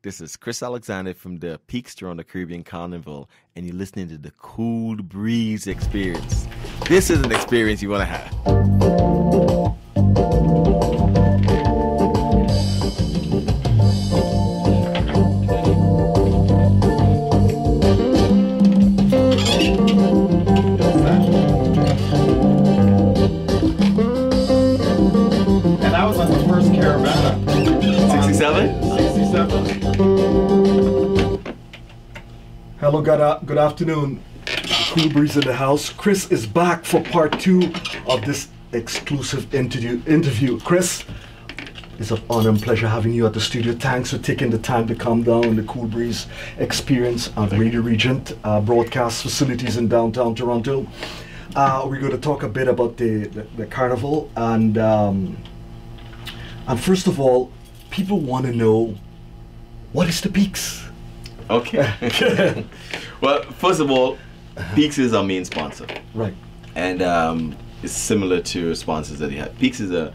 This is Chris Alexander from the Peaks Toronto Caribbean Carnival, and you're listening to the Cool Breeze Experience. This is an experience you want to have. And I was on the first Caravana. 67? 67. Hello, good afternoon. Cool Breeze in the house. Chris is back for part 2 of this exclusive interview. Chris, it's an honor and pleasure having you at the studio. Thanks for taking the time to come down on the Cool Breeze experience at Radio Regent broadcast facilities in downtown Toronto. We're going to talk a bit about the carnival, and first of all, people want to know, what is the Peaks? Okay. Well, first of all, Peaks is our main sponsor. Right. And it's similar to sponsors that you have. Peaks is a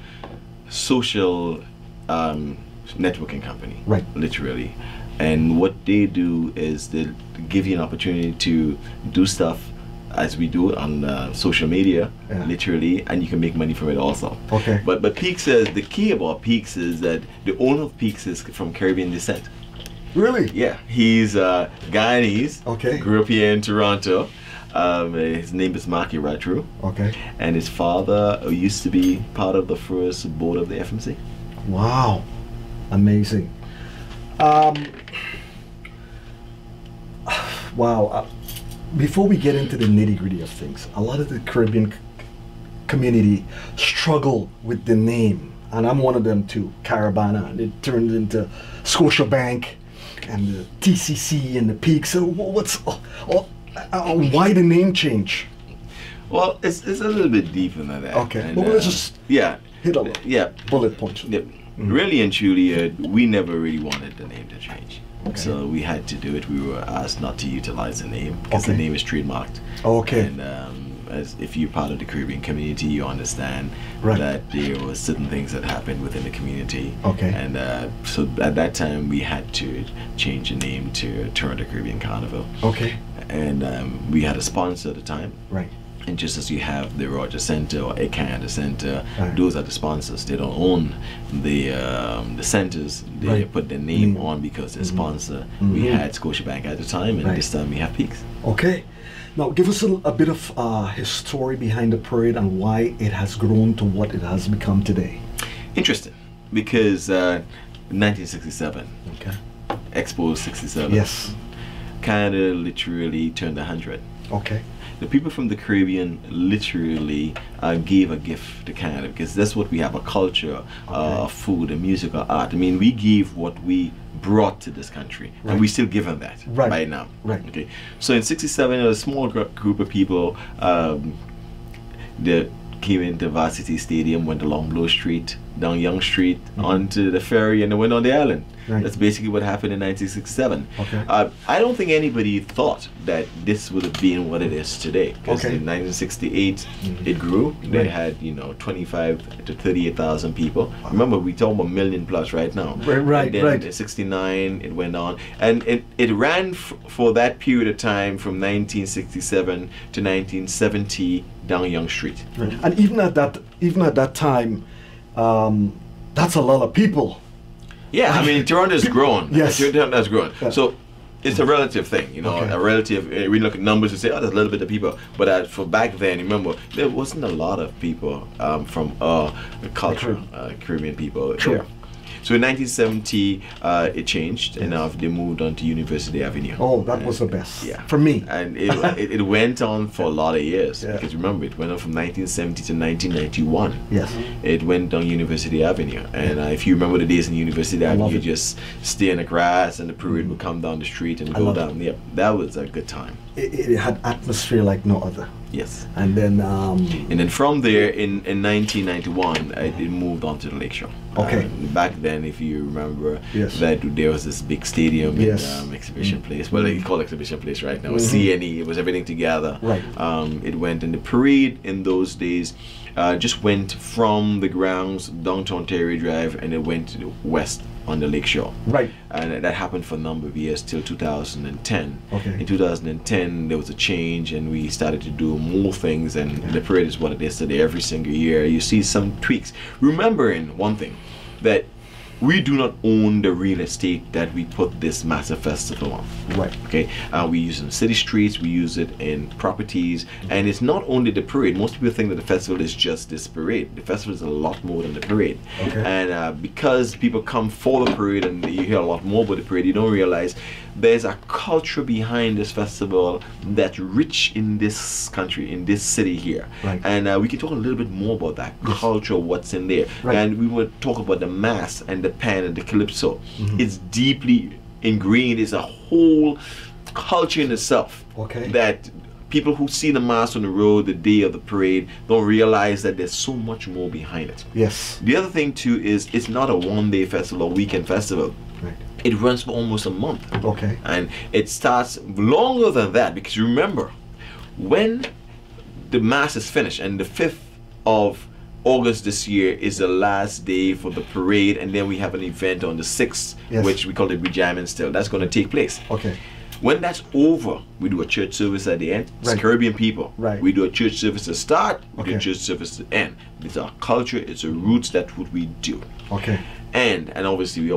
social networking company. Right. Literally. And what they do is they give you an opportunity to do stuff as we do on social media, literally, and you can make money from it also. Okay. But Peaks is, the key about Peaks is that the owner of Peaks is from Caribbean descent. Really? Yeah, he's Guyanese. Okay. Grew up here in Toronto. His name is Marky Ratru. Okay. And his father used to be part of the first board of the FMC. Wow. Amazing. Wow. Before we get into the nitty-gritty of things, a lot of the Caribbean community struggle with the name, and I'm one of them too. Caravana, and it turned into Scotiabank and the TCC and the Peak. So why the name change? Well, it's a little bit deeper than that. Okay. And, well, let's just hit a bullet point. Yeah. Really and truly, we never really wanted the name to change. Okay. So we had to do it. We were asked not to utilize the name because the name is trademarked. Okay. And as if you're part of the Caribbean community, you understand that there were certain things that happened within the community. Okay. And so at that time, we had to change the name to Toronto Caribbean Carnival. Okay. And we had a sponsor at the time. Right. And just as you have the Rogers Center or a Canada Center, those are the sponsors. They don't own the centers. They put their name on because they're sponsor. We had Scotiabank at the time, and this time we have Peaks. Okay. Now, give us a bit of his story behind the parade and why it has grown to what it has become today. Interesting, because 1967, Expo 67. Yes. Canada literally turned 100. Okay. The people from the Caribbean literally gave a gift to Canada, because that's what we have, a culture, food, and music, or art. I mean, we gave what we brought to this country, and we still give them that by now. Right. Okay. So in 67, a small group of people that came into Varsity Stadium, went along Blow Street, down Yonge Street, onto the ferry, and they went on the island. Right. That's basically what happened in 1967. Okay. I don't think anybody thought that this would have been what it is today. Because in 1968, it grew. They had 25 to 38,000 people. Wow. Remember, we talk about million plus right now. Right. And then in 69, it went on, and it ran for that period of time from 1967 to 1970 down Yonge Street. Right. And even at that time, that's a lot of people. Yeah, I mean, Toronto's grown. Yes. Toronto's grown. Yeah. So it's a relative thing, a relative. We look at numbers and say, oh, there's a little bit of people. But for back then, remember, there wasn't a lot of people from culture, Caribbean people here. So in 1970, it changed, and now they moved on to University Avenue. Oh, that was the best. Yeah. For me. And it went on for a lot of years. Yeah. Because remember, it went on from 1970 to 1991. Yes. It went down University Avenue. And if you remember the days in University Avenue, you just stay in the grass, and the parade would come down the street and go down. Yeah, that was a good time. It had atmosphere like no other. Yes. And then from there, in 1991, it moved on to the Lakeshore. Okay. Back then, if you remember, that there was this big stadium in Exhibition Place. Well, they call it Exhibition Place right now. It was CNE. It was everything together. Right. It went in the parade in those days. Just went from the grounds down to Ontario Drive, and it went to the west on the lakeshore. Right. And that happened for a number of years till 2010. Okay. In 2010, there was a change, and we started to do more things. And the parade is what it is today. Every single year, you see some tweaks. Remembering one thing, that we do not own the real estate that we put this massive festival on. Right. Okay. We use it in city streets. We use it in properties, and it's not only the parade. Most people think that the festival is just this parade. The festival is a lot more than the parade. Okay. And because people come for the parade, and you hear a lot more about the parade, you don't realize there's a culture behind this festival that's rich in this country, in this city here. Right. And we can talk a little bit more about that culture, what's in there. Right. And we will talk about the mass and the pan and the calypso. Mm-hmm. It's deeply ingrained. It's a whole culture in itself. Okay. That people who see the mass on the road the day of the parade don't realize that there's so much more behind it. Yes. The other thing too is it's not a one-day festival or weekend festival. Right. It runs for almost a month. Okay. And it starts longer than that, because remember, when the mass is finished, and the 5th of August this year is the last day for the parade, and then we have an event on the 6th, Yes. which we call the Rejamming still. That's going to take place. Okay. When that's over, we do a church service at the end. It's Right. Caribbean people. Right. We do a church service to start, we do a Okay. church service to end. It's our culture, it's our roots, that's what we do. Okay. And obviously we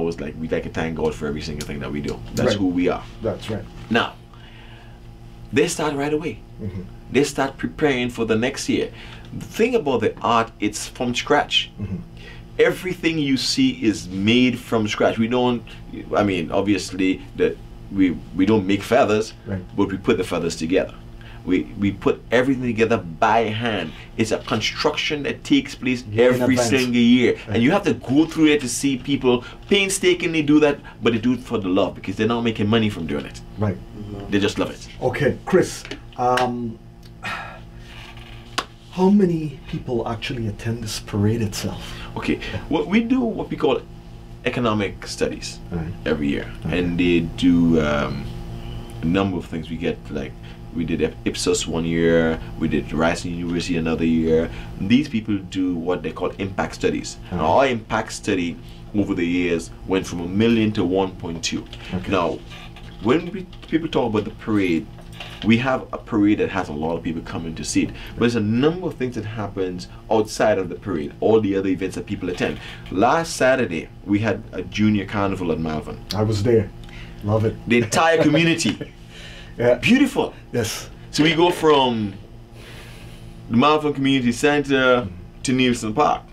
like to thank God for every single thing that we do. That's Right. who we are. That's right. Now, they start right away. Mm-hmm. They start preparing for the next year. The thing about the art, it's from scratch. Mm-hmm. Everything you see is made from scratch. We don't, I mean, obviously that we don't make feathers, Right. but we put the feathers together. We put everything together by hand. It's a construction that takes place Year in every advance. single year. Right. And you have to go through it to see people painstakingly do that, but they do it for the love, because they're not making money from doing it. Right. They just love it. Okay, Chris. How many people actually attend this parade itself? Okay, what we do, what we call economic studies Right. every year, Okay. and they do a number of things. We get we did Ipsos one year, we did Rice University another year. These people do what they call impact studies. And our impact study over the years went from 1 million to 1.2. Okay. Now, when people talk about the parade, we have a parade that has a lot of people coming to see it, but there's a number of things that happens outside of the parade, all the other events that people attend. Last Saturday we had a junior carnival at Malvern. I was there. Love it. The entire community. Yeah. Beautiful. Yes. So we go from the Malvern Community Center to Nielsen Park,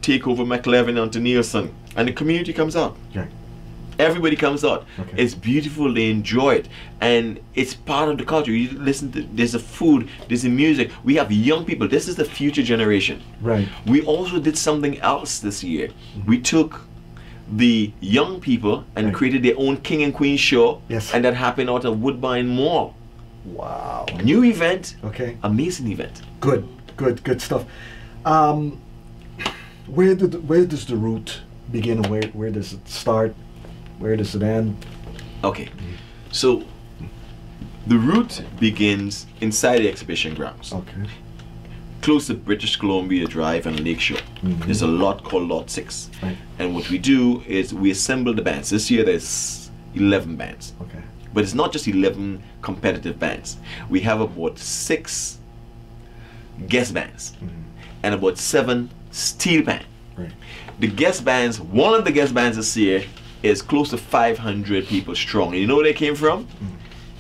take over McLevin onto Nielsen, and the community comes out. Right. Everybody comes out. Okay. It's beautiful. They enjoy it, and it's part of the culture. You listen to, there's the food, there's the music. We have young people. This is the future generation. Right. We also did something else this year. We took the young people and Right. created their own King and Queen show. Yes. And that happened out of Woodbine Mall. Wow. New event. Okay. Amazing event. Good stuff. Where does the route begin? Where does it start? Where does it end? Okay. So the route begins inside the exhibition grounds, Okay. close to British Columbia Drive and Lakeshore. There's a lot called Lot 6. Right. And what we do is we assemble the bands. This year there's 11 bands. Okay. But it's not just 11 competitive bands. We have about 6 guest bands and about 7 steel band. Right. The guest bands, one of the guest bands this year is close to 500 people strong. And you know where they came from?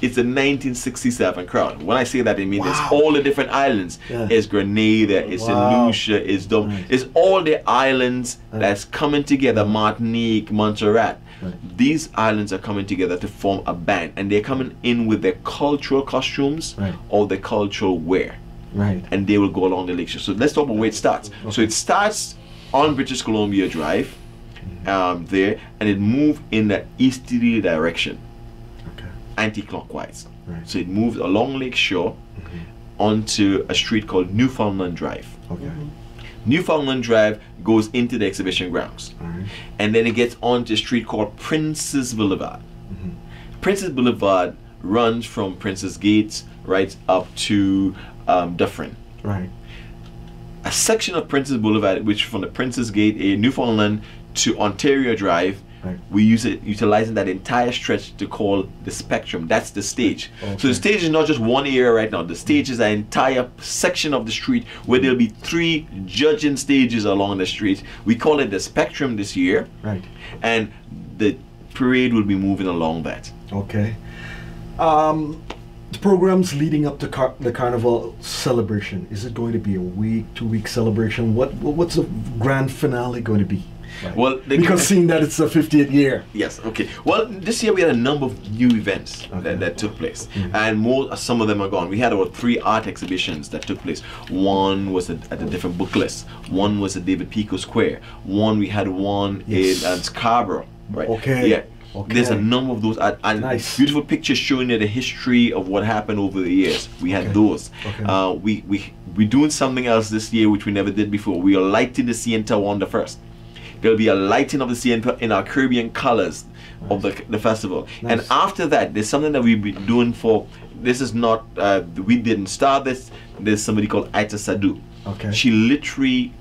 It's a 1967 crowd. When I say that, I mean Wow. it's all the different islands. Yeah. It's Grenada, it's St. Wow. Lucia, it's Dom. Right. It's all the islands Right. that's coming together, Martinique, Montserrat. Right. These islands are coming together to form a band, and they're coming in with their cultural costumes Right. or their cultural wear, Right. and they will go along the lakeshore. So let's talk about where it starts. So it starts on British Columbia Drive, there, and it moves in the easterly direction, Okay. anti-clockwise. Right. So it moves along Lakeshore onto a street called Newfoundland Drive. Okay. Newfoundland Drive goes into the exhibition grounds, All right. and then it gets onto a street called Princess Boulevard. Princess Boulevard runs from Princess Gates right up to Dufferin. Right. A section of Princess Boulevard, which from the Princess Gate in Newfoundland to Ontario Drive, Right. We utilizing that entire stretch to call the spectrum. That's the stage. Okay. So the stage is not just one area right now. The stage is an entire section of the street where there'll be 3 judging stages along the street. We call it the spectrum this year. Right. And the parade will be moving along that. Okay. The programs leading up to the carnival celebration, is it going to be a week, 2-week celebration? What's the grand finale going to be? Right. Well, because seeing that it's the 50th year. Yes. Okay. Well, this year we had a number of new events that took place, and some of them are gone. We had about 3 art exhibitions that took place. One was at the different book lists. One was at David Pico Square. We had one in Scarborough. Right. Okay. Yeah. Okay. There's a number of those and nice. Beautiful pictures showing you the history of what happened over the years. We had those. Okay. We're doing something else this year which we never did before. We are lighting the CN Tower on the 1st. There'll be a lighting of the CN in our Caribbean colors of the festival. Nice. And after that, there's something that we've been doing for. This is not we didn't start this. There's somebody called Aita Sadu. Okay. She literally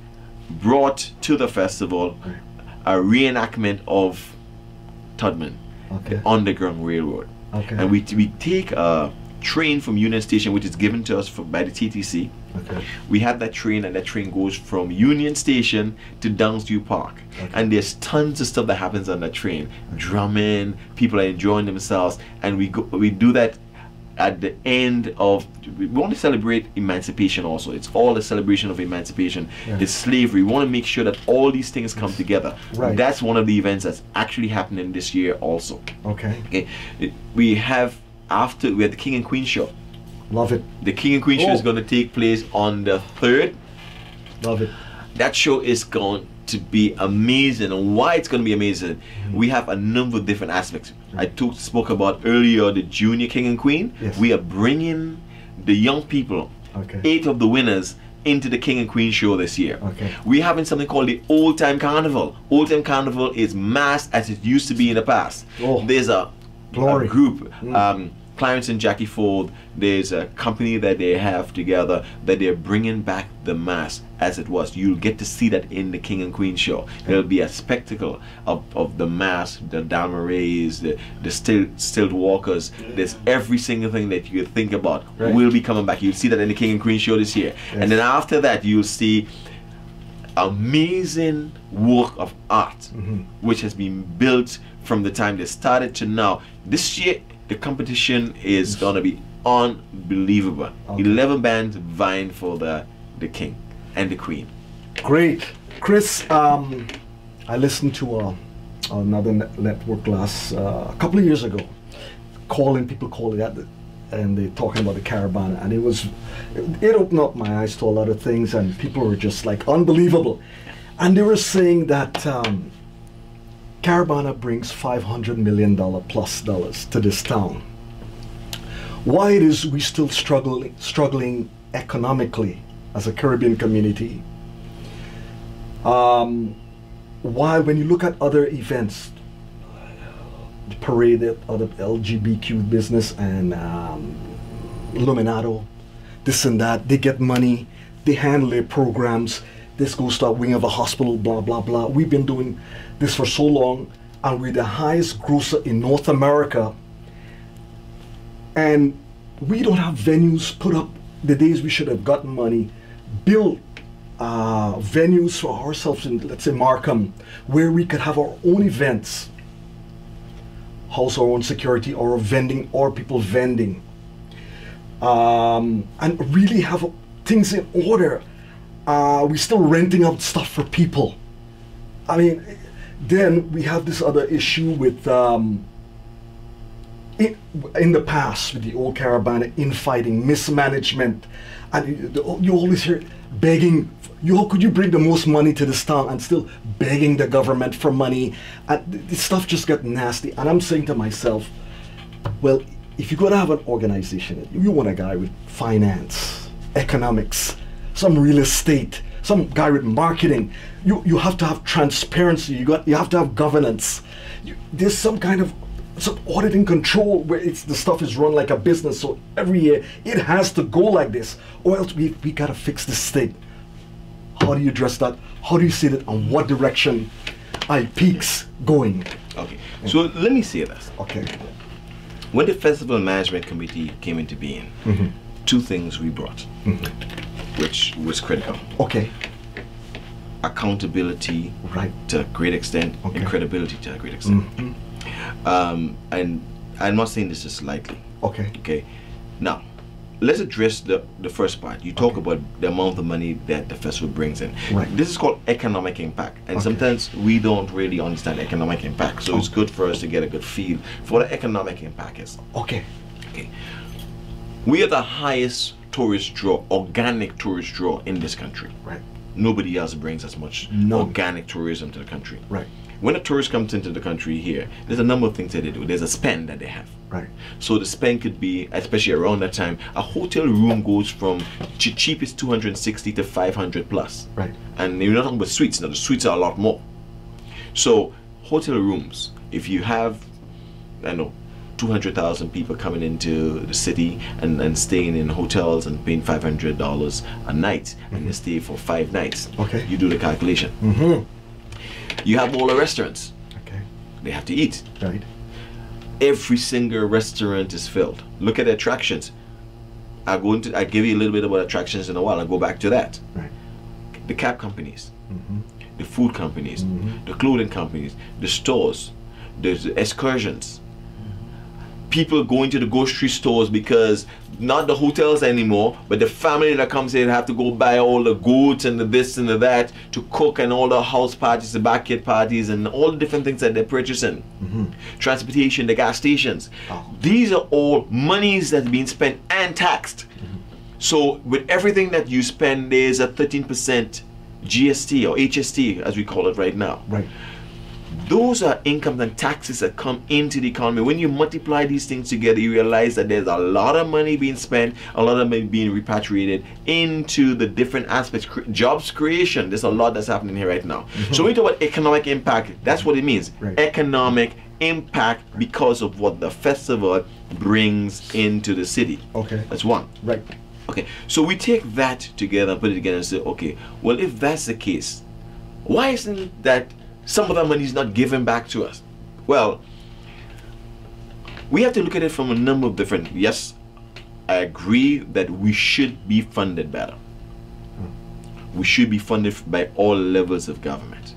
brought to the festival a reenactment of Todman, the Underground Railroad. Okay. And we take a train from Union Station, which is given to us by the TTC. Okay. We have that train, and that train goes from Union Station to Downsview Park. Okay. And there's tons of stuff that happens on that train. Drumming, people are enjoying themselves, and we do that at the end of. We want to celebrate emancipation also. It's all a celebration of emancipation. Yeah. It's slavery. We want to make sure that all these things come together. Right. That's one of the events that's actually happening this year also. Okay. We have the King and Queen show. Love it. The King and Queen show is going to take place on the 3rd. Love it. That show is going to be amazing. And why it's going to be amazing, we have a number of different aspects. I spoke about earlier the Junior King and Queen. Yes. We are bringing the young people, 8 of the winners, into the King and Queen show this year. Okay. We're having something called the Old Time Carnival. Old Time Carnival is mass as it used to be in the past. There's a group, Clarence and Jackie Ford. There's a company that they have together that they're bringing back the mass as it was. You'll get to see that in the King and Queen show. There'll be a spectacle of the mass, the Damarais, the stilt walkers. There's every single thing that you could think about will be coming back. You'll see that in the King and Queen show this year. And then after that, you'll see amazing work of art which has been built from the time they started to now. This year the competition is gonna be unbelievable. 11 bands vying for the King and the Queen. Great. Chris, I listened to another network a couple of years ago, people calling that, and they're talking about the Caravana, and it opened up my eyes to a lot of things, and people were just like unbelievable. And they were saying that Caravana brings $500 million plus to this town. Why it is we still struggling economically as a Caribbean community? Why, when you look at other events, the parade, other LGBTQ business and Illuminato, this and that, they get money, they handle their programs. This goes to a wing of a hospital, blah, blah, blah. We've been doing this for so long, and we're the highest grosser in North America. And we don't have venues put up the days we should have gotten money, build venues for ourselves in, let's say, Markham, where we could have our own events, house our own security, or vending, or people vending, and really have things in order. We're still renting out stuff for people. I mean, then we have this other issue with in the past with the old Caravana, infighting, mismanagement, and you always hear begging. How could you bring the most money to this town and still begging the government for money? And this stuff just got nasty. And I'm saying to myself, well, if you're gonna have an organization, you want a guy with finance, economics, some real estate, some guy with marketing. You have to have transparency. You have to have governance. There's some kind of auditing control where the stuff is run like a business. So every year it has to go like this, or else we gotta fix this thing. How do you address that? How do you see that? And what direction peaks going. Okay. So let me say this. Okay. When the Festival Management Committee came into being, two things we brought, which was critical. Okay. Accountability Right. to a great extent, Okay. and credibility to a great extent. And I'm not saying this just lightly. Okay. Okay. Now, let's address the first part. You talk about the amount of money that the festival brings in. Right. This is called economic impact, and sometimes we don't really understand economic impact. So it's good for us to get a good feel for what the economic impact is. Okay. Okay. We are the highest tourist draw, organic tourist draw in this country. Right. Nobody else brings as much organic tourism to the country. Right. When a tourist comes into the country here, there's a number of things that they do. There's a spend that they have. Right. So the spend could be, especially around that time, a hotel room goes from cheapest 260 to 500 plus. Right. And you're not talking about suites. Now the suites are a lot more. So hotel rooms, if you have, I don't know, 200,000 people coming into the city and staying in hotels and paying $500 a night, and they stay for 5 nights. Okay. You do the calculation. You have all the restaurants. Okay. They have to eat. Right. Every single restaurant is filled. Look at the attractions. I give you a little bit about attractions in a while. I'll go back to that. Right. The cab companies, the food companies, the clothing companies, the stores, the excursions. People going to the grocery stores because not the hotels anymore, but the family that comes here have to go buy all the goods and the this and the that to cook, and all the house parties, the backyard parties, and all the different things that they're purchasing. Transportation, the gas stations. These are all monies that are being spent and taxed. So with everything that you spend, there's a 13% GST or HST as we call it right now. Right. Those are incomes and taxes that come into the economy. When you multiply these things together, you realize that there's a lot of money being spent, a lot of money being repatriated into the different aspects. Jobs creation, there's a lot that's happening here right now. So when we talk about economic impact, that's what it means. Right. Economic impact because of what the festival brings into the city. Okay. That's one. Right. Okay, so we take that together and put it together and say, okay, well, if that's the case, why isn't it that some of that money is not given back to us? Well, we have to look at it from a number of different. Yes, I agree that we should be funded better. We should be funded by all levels of government.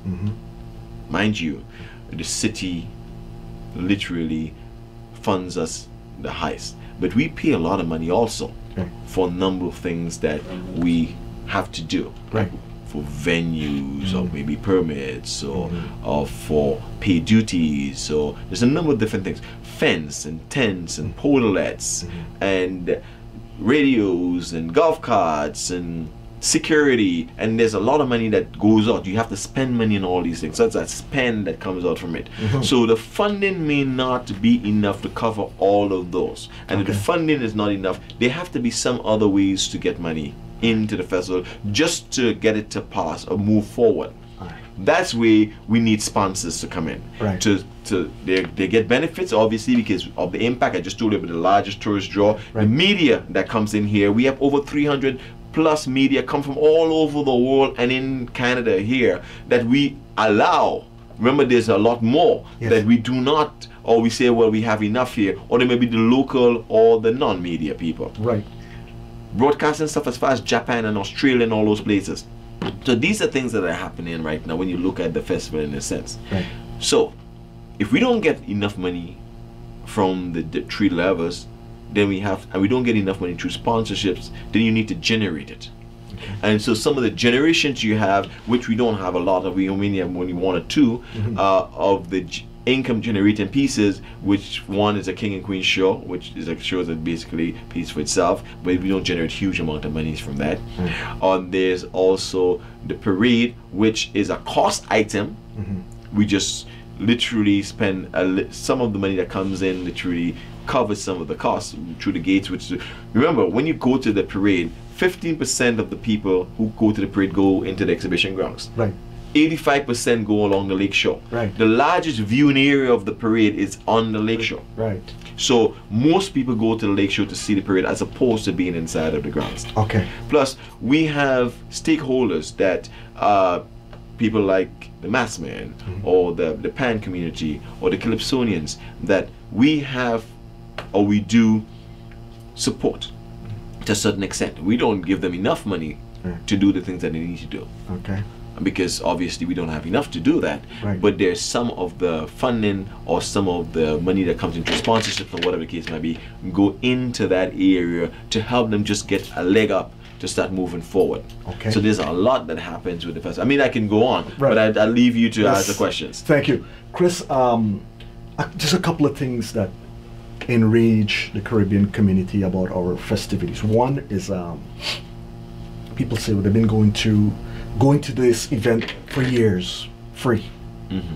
Mind you, the city literally funds us the highest, but we pay a lot of money also for a number of things that we have to do. Right. For venues or maybe permits or for pay duties, so there's a number of different things. Fence and tents and pololets and radios and golf carts and security, and there's a lot of money that goes out. You have to spend money on all these things. So that's that spend that comes out from it. So the funding may not be enough to cover all of those, and if the funding is not enough, there have to be some other ways to get money into the festival just to get it to pass or move forward. That's where we need sponsors to come in. Right. They get benefits obviously because of the impact. I just told you about the largest tourist draw. The media that comes in here, we have over 300 plus media come from all over the world and in Canada here that we allow. Remember, there's a lot more that we do not, or we say, well, we have enough here, or they may be the local or the non-media people. Right. Broadcasting stuff as far as Japan and Australia and all those places. So these are things that are happening right now when you look at the festival in a sense. Right. So if we don't get enough money from the three levels, then we don't get enough money through sponsorships, then you need to generate it. And so some of the generations you have, which we don't have a lot of, we only have only one or two of the income generating pieces, which one is a king and queen show, which is a show that basically pays for itself, but we don't generate huge amount of money from that. There's also the parade, which is a cost item. We just literally spend some of the money that comes in literally covers some of the costs through the gates, which remember, when you go to the parade, 15% of the people who go to the parade go into the exhibition grounds. Right. 85% go along the lake shore. Right. The largest viewing area of the parade is on the lake shore. Right. So most people go to the lake shore to see the parade as opposed to being inside of the grounds. Okay. Plus, we have stakeholders that people like the Massmen or the Pan community or the Calypsonians that we have or we do support to a certain extent. We don't give them enough money to do the things that they need to do. Okay. Because obviously we don't have enough to do that. Right. But there's some of the funding or some of the money that comes into sponsorships or whatever the case might be, go into that area to help them just get a leg up to start moving forward. Okay. So there's a lot that happens with the festival. I mean, I can go on, right. but I'll leave you to ask the questions. Thank you. Chris, just a couple of things that enrage the Caribbean community about our festivities. One is people say, well, they've been going to this event for years, free.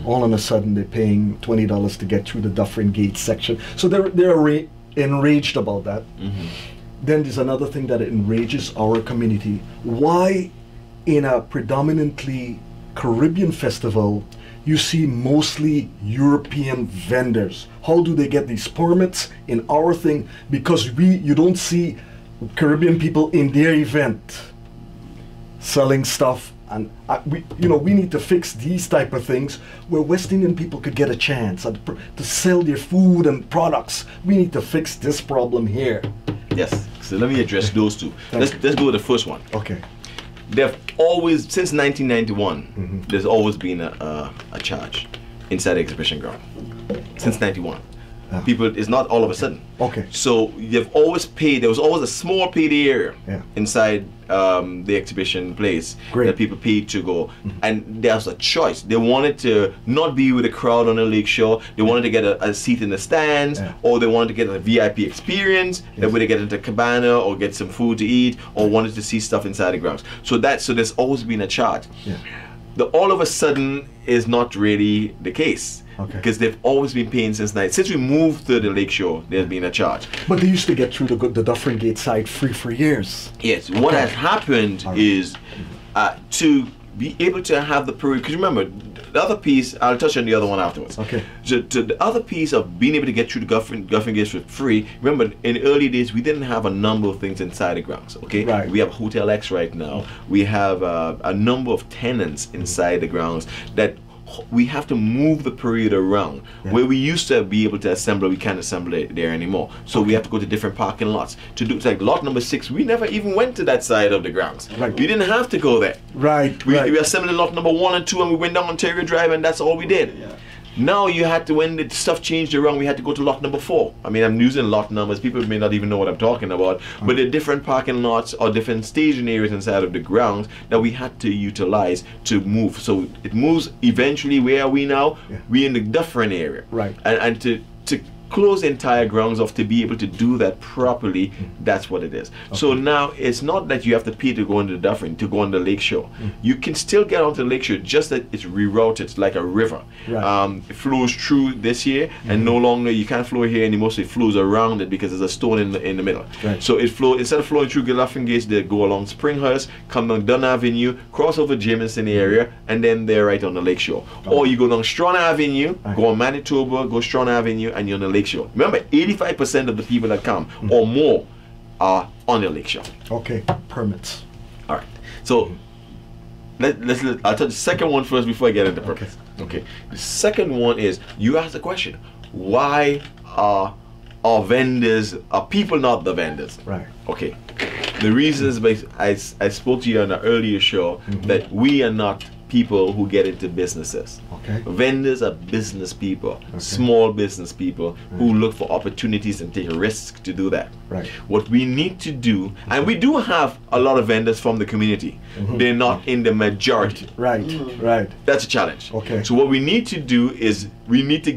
All of a sudden they're paying $20 to get through the Dufferin Gate section. So they're enraged about that. Then there's another thing that enrages our community. Why in a predominantly Caribbean festival you see mostly European vendors? How do they get these permits in our thing? Because you don't see Caribbean people in their event selling stuff, and we need to fix these type of things where West Indian people could get a chance to sell their food and products. We need to fix this problem here. Yes. So let me address those two. Let's go with the first one. Okay. They've always, since 1991, there's always been a charge inside the exhibition ground. Since 91. People, it's not all of a sudden. Okay. So you've always paid, there was always a small paid area inside the exhibition place that people paid to go. And there's a choice. They wanted to not be with a crowd on the lake shore. They wanted to get a seat in the stands, or they wanted to get a VIP experience. They would get into a cabana or get some food to eat, or wanted to see stuff inside the grounds. So there's always been a charge. The all of a sudden is not really the case. Because they've always been paying since we moved to the lakeshore, there's been a charge. But they used to get through the Dufferin Gate side free for years. Yes. What has happened is to be able to have the parade. Because remember, the other piece, I'll touch on the other one afterwards. Okay. So to the other piece of being able to get through the Dufferin Gates for free. Remember, in the early days, we didn't have a number of things inside the grounds. Okay. Right. We have Hotel X right now. We have a number of tenants inside the grounds that we have to move the parade around. Where we used to be able to assemble, we can't assemble it there anymore. So we have to go to different parking lots to do. Like lot number 6, we never even went to that side of the grounds. Right. We didn't have to go there. We assembled in lot number 1 and 2, and we went down Ontario Drive, and that's all we did. Now you had to, when the stuff changed around, we had to go to lot number 4. I mean, I'm using lot numbers. People may not even know what I'm talking about. But the different parking lots or different staging areas inside of the grounds that we had to utilize to move. So it moves eventually. Where are we now? We're in the Dufferin area. Right. And to close the entire grounds off to be able to do that properly, that's what it is. So now it's not that you have to pay to go into the Dufferin, to go on the lakeshore. You can still get onto the lakeshore, just that it's rerouted like a river. It flows through this year, and no longer you can't flow here anymore, so it flows around it because there's a stone in the middle. So it flows, instead of flowing through Dufferin Gates, they go along Springhurst, come down Dunn Avenue, cross over Jameson area, and then they're right on the lakeshore. Or you go down Strawn Avenue, go on Manitoba, go Strawn Avenue, and you're on the lakeshore. Remember, 85% of the people that come or more are on the lakeshore. Okay, permits. All right. So I'll tell the second one first before I get into permits. Okay. The second one is, you asked the question, why are people not the vendors? Right. Okay. The reason is, I spoke to you on an earlier show that we are not people who get into businesses. Vendors are business people, small business people who look for opportunities and take risks to do that. What we need to do, and we do have a lot of vendors from the community, they're not in the majority. That's a challenge. So what we need to do is they need to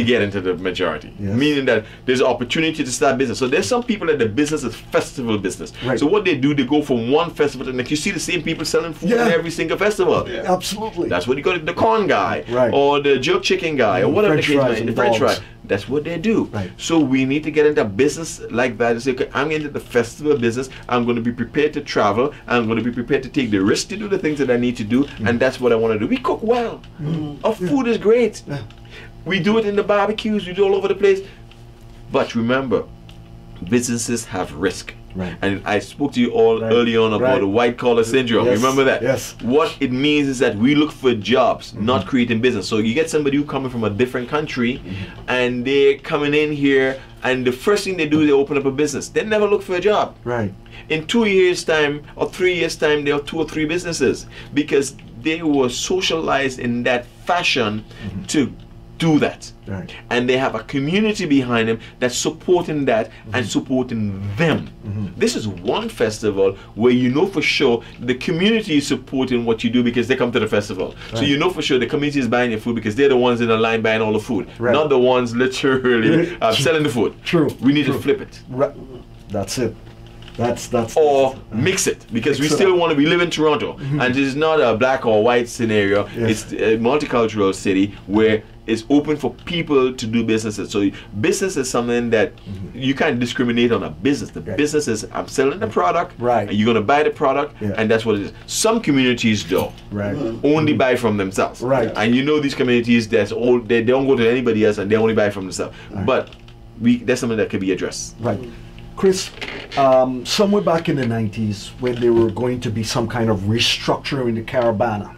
get into the majority, meaning that there's an opportunity to start business. So there's some people that the business is festival business. So what they do, they go from one festival to the next. You see the same people selling food at every single festival. Absolutely. That's what you got, the corn guy, or the jerk chicken guy, or whatever the case may be, the French fry. That's what they do. So we need to get into business like that and say, okay, I'm into the festival business. I'm going to be prepared to travel. I'm going to be prepared to take the risk to do the things that I need to do, and that's what I want to do. We cook well. Our food is great. We do it in the barbecues. We do it all over the place. But remember, businesses have risk. Right. And I spoke to you all early on about the white collar syndrome. Yes. Remember that? Yes. What it means is that we look for jobs, not creating business. So you get somebody who coming from a different country, and they're coming in here, and the first thing they do is they open up a business. They never look for a job. Right. In 2 years' time or 3 years' time, they have 2 or 3 businesses because they were socialized in that fashion to do that. Right. And they have a community behind them that's supporting that and supporting them. This is one festival where you know for sure the community is supporting what you do because they come to the festival. Right. So you know for sure the community is buying your food because they're the ones in the line buying all the food, Right. not the ones literally selling the food. True. We need True. to flip it. Right. That's it. That's Or mix it, because we still want to. We live in Toronto, and this is not a black or white scenario. Yes. It's a multicultural city where it's open for people to do businesses. So business is something that you can't discriminate on a business. The business is, I'm selling the product, Right. and you're going to buy the product, and that's what it is. Some communities though Right. only buy from themselves, Right. and you know these communities that's all they don't go to anybody else and they only buy from themselves. But that's something that could be addressed. Right. Chris, somewhere back in the 90s when there were going to be some kind of restructuring in the Caravana,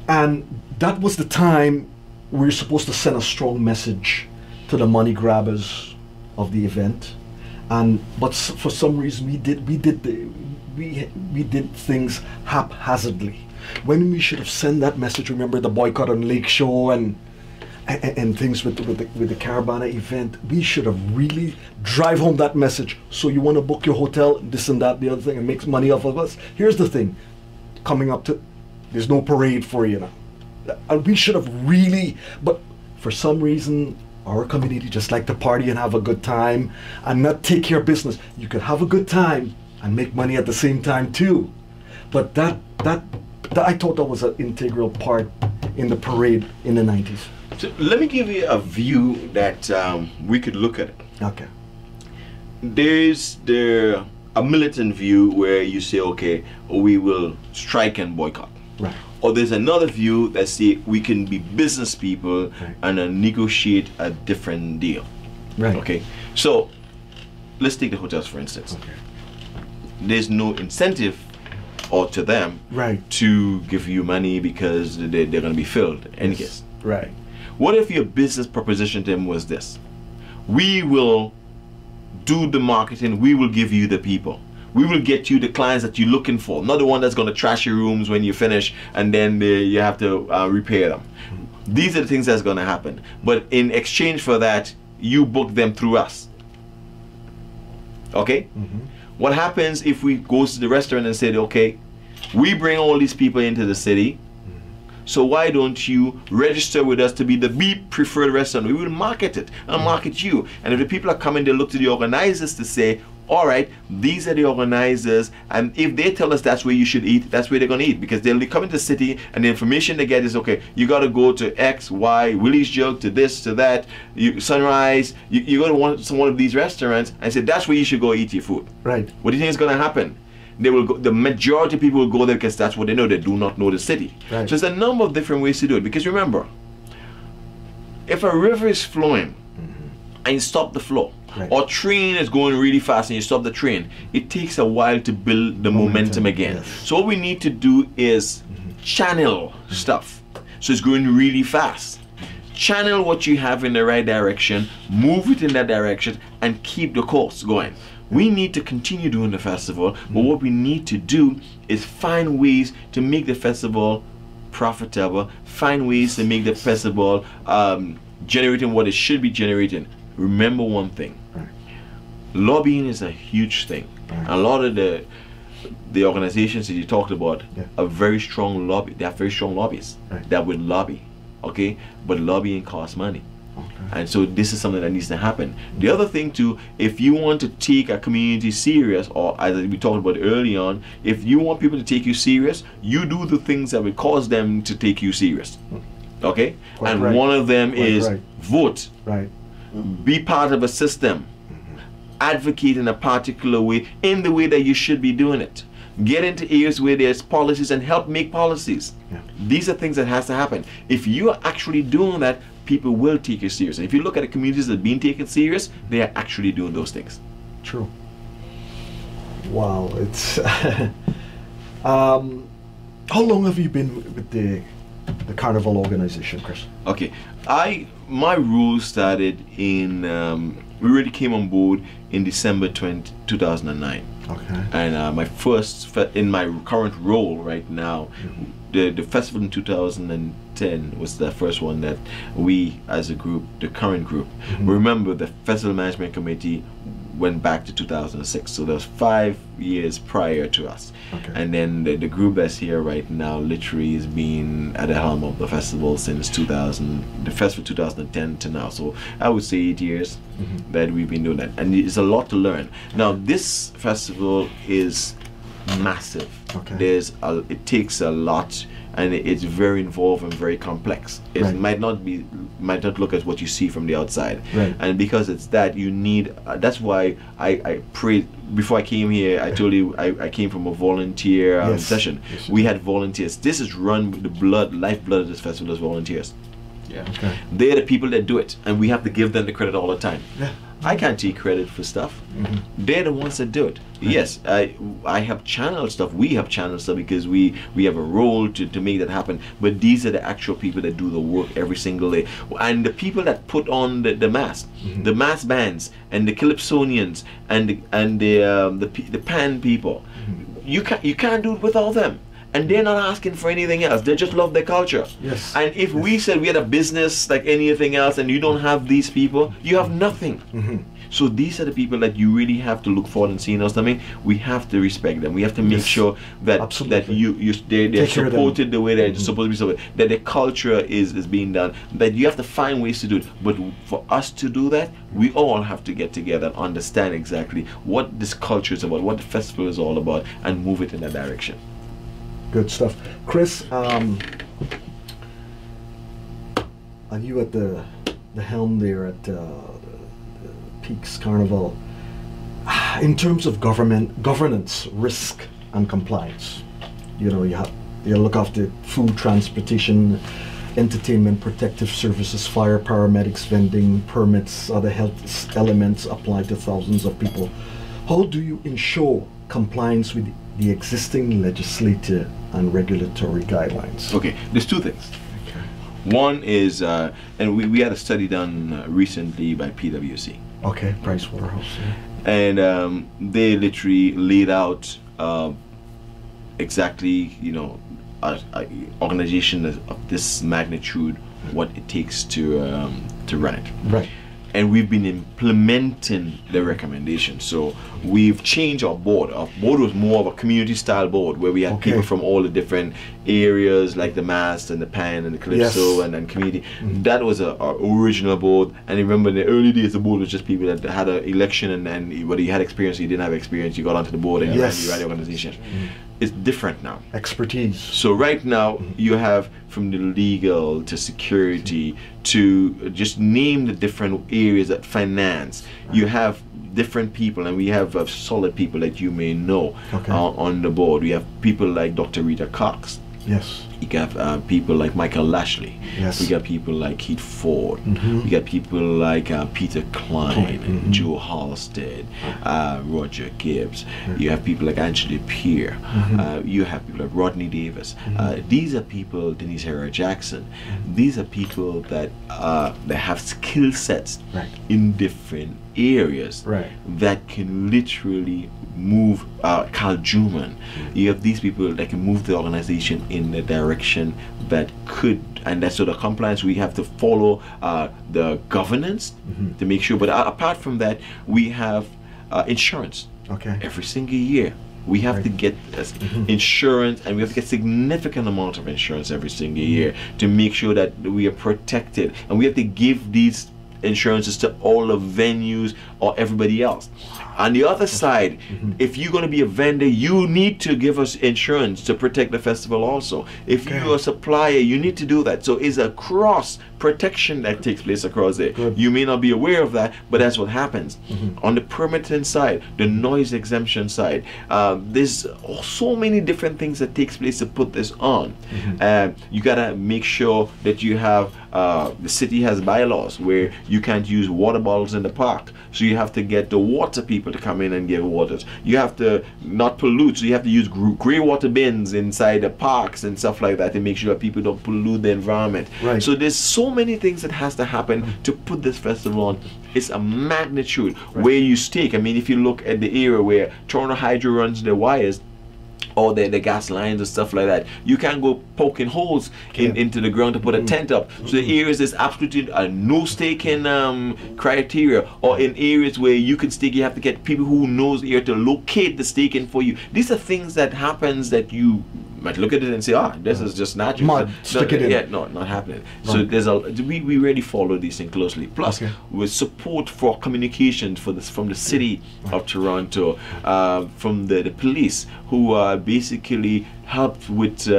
and that was the time we were supposed to send a strong message to the money grabbers of the event, but for some reason we did things haphazardly when we should have sent that message. Remember the boycott on Lake Shore and things with the Caravana event. We should have really drive home that message. So you want to book your hotel, this and that, the other thing, and makes money off of us. Here's the thing, coming up to, there's no parade for you now. And we should have really, but for some reason, our community just like to party and have a good time and not take care of business. You could have a good time and make money at the same time too. But that I thought that was an integral part in the parade in the 90s. So let me give you a view that we could look at it. Okay. There's a militant view where you say, okay, we will strike and boycott. Right. Or there's another view that say we can be business people and negotiate a different deal. Right. Okay. So let's take the hotels for instance. Okay. There's no incentive or to them to give you money because they're going to be filled in any case. Right. What if your business proposition to them was this? We will do the marketing, we will give you the people. We will get you the clients that you're looking for, not the one that's going to trash your rooms when you finish and then you have to repair them. These are the things that's going to happen. But in exchange for that, you book them through us. Okay? What happens if we go to the restaurant and say, okay, we bring all these people into the city, so why don't you register with us to be the preferred restaurant? We will market it and market you. And if the people are coming, they look to the organizers to say, all right, these are the organizers, and if they tell us that's where you should eat, that's where they're going to eat, because they'll be coming to the city and the information they get is, okay, you got to go to X, Y, Willie's Jug, to this, to that, Sunrise, you go to one of these restaurants and say that's where you should go eat your food. Right. What do you think is going to happen? They will go, the majority of people will go there because that's what they know. They do not know the city. Right. So there's a number of different ways to do it. Because remember, if a river is flowing and you stop the flow, or train is going really fast and you stop the train, it takes a while to build the momentum again. Yes. So what we need to do is channel stuff. So it's going really fast. Channel what you have in the right direction, move it in that direction, and keep the course going. We need to continue doing the festival, but what we need to do is find ways to make the festival profitable, find ways to make the festival generating what it should be generating. Remember one thing, lobbying is a huge thing. A lot of the organizations that you talked about are very strong lobby. They have very strong lobbyists that would lobby, okay? But lobbying costs money. And so this is something that needs to happen. The other thing too, if you want to take a community serious, or as we talked about early on, if you want people to take you serious, you do the things that would cause them to take you serious. Okay? And one of them is vote. Be part of a system. Advocate in a particular way, in the way that you should be doing it. Get into areas where there's policies and help make policies. These are things that has to happen. If you are actually doing that, people will take you serious. And if you look at the communities that are being taken serious, they are actually doing those things. True. Wow, it's how long have you been with the carnival organization, Chris? Okay, my rule started in we really came on board in December 2009. Okay. And my first in my current role right now, the festival in 2010 was the first one that we as a group, the current group, remember the festival management committee went back to 2006, so that was 5 years prior to us. Okay. And then the group that's here right now literally has been at the helm of the festival since 2000, the festival 2010 to now, so I would say 8 years that we've been doing that, and it's a lot to learn. Now this festival is massive. Okay. It takes a lot, and it's very involved and very complex. It might not look at what you see from the outside, and because it's that, you need that's why I prayed before I came here. I told you I came from a volunteer session. Yes, we had volunteers. This is run with the lifeblood of this festival as volunteers. Yeah. Okay. They're the people that do it, and we have to give them the credit all the time. Yeah. I can't take credit for stuff. They're the ones that do it. Yes, I have channeled stuff. We have channeled stuff because we have a role to make that happen. But these are the actual people that do the work every single day. And the people that put on the mass, the mass bands, and the calypsonians, and the pan people. You can't do it without them. And they're not asking for anything else. They just love their culture. Yes. And if we said we had a business like anything else, and you don't have these people, you have nothing. So these are the people that you really have to look forward and see. You know what I mean? We have to respect them. We have to make sure that they're supported the way they're supposed to be supported. That their culture is being done. That you have to find ways to do it. But for us to do that, we all have to get together and understand exactly what this culture is about, what the festival is all about, and move it in that direction. Good stuff. Chris, and you at the helm there at the Peaks Carnival. In terms of governance, risk, and compliance, you look after food, transportation, entertainment, protective services, fire, paramedics, vending, permits, other health elements apply to thousands of people. How do you ensure compliance with the existing legislative and regulatory guidelines? Okay, there's two things. Okay. One is, and we had a study done recently by PwC. Okay, Price Waterhouse. Yeah. And they literally laid out exactly, an organization of this magnitude, what it takes to run it. Right. And we've been implementing the recommendations. So we've changed our board. Our board was more of a community style board where we had people from all the different areas, like the mass and the pan and the calypso and community. That was our original board. And remember, in the early days, the board was just people that had an election, and whether you had experience or you didn't have experience, you got onto the board and you ran the organization. It's different now. Expertise. So right now you have from the legal to security to just name the different areas that finance. You have different people, and we have solid people that you may know on the board. We have people like Dr. Rita Cox. Yes. You got people like Michael Lashley. Yes. We got people like Keith Ford. We got people like Peter Klein, Joe Halstead, Roger Gibbs. You have people like Angela Pierre. You have people like Rodney Davis. These are people, Denise Herrera Jackson. These are people that have skill sets in different areas that can literally move. Carl Juman. You have these people that can move the organization in the direction that could, and that's sort of compliance. We have to follow the governance to make sure. But apart from that, we have insurance. Every single year we have to get insurance, and we have to get significant amount of insurance every single year to make sure that we are protected, and we have to give these insurances to all the venues or everybody else. On the other side, if you're going to be a vendor, you need to give us insurance to protect the festival also. If you're a supplier, you need to do that. So it's a cross protection that takes place across there. You may not be aware of that, but that's what happens. On the permitting side, the noise exemption side, there's so many different things that takes place to put this on. You gotta make sure that you have the city has bylaws where you can't use water bottles in the park, so you have to get the water people people to come in and give waters. You have to not pollute, so you have to use grey water bins inside the parks and stuff like that to make sure that people don't pollute the environment. Right. So there's so many things that has to happen to put this festival on. It's a magnitude where you stake. I mean, if you look at the area where Toronto Hydro runs their wires, or the gas lines and stuff like that, you can't go poking holes into the ground to put a tent up. So the areas there's absolutely no staking criteria, or in areas where you can stake, you have to get people who knows the area to locate the staking for you. These are things that happens that you might look at it and say, this is just natural. Mud, stick it in. Yeah, no, not happening. So there's we really follow these things closely. Plus, with support for communication for this from the city of Toronto, from the police, who basically helped with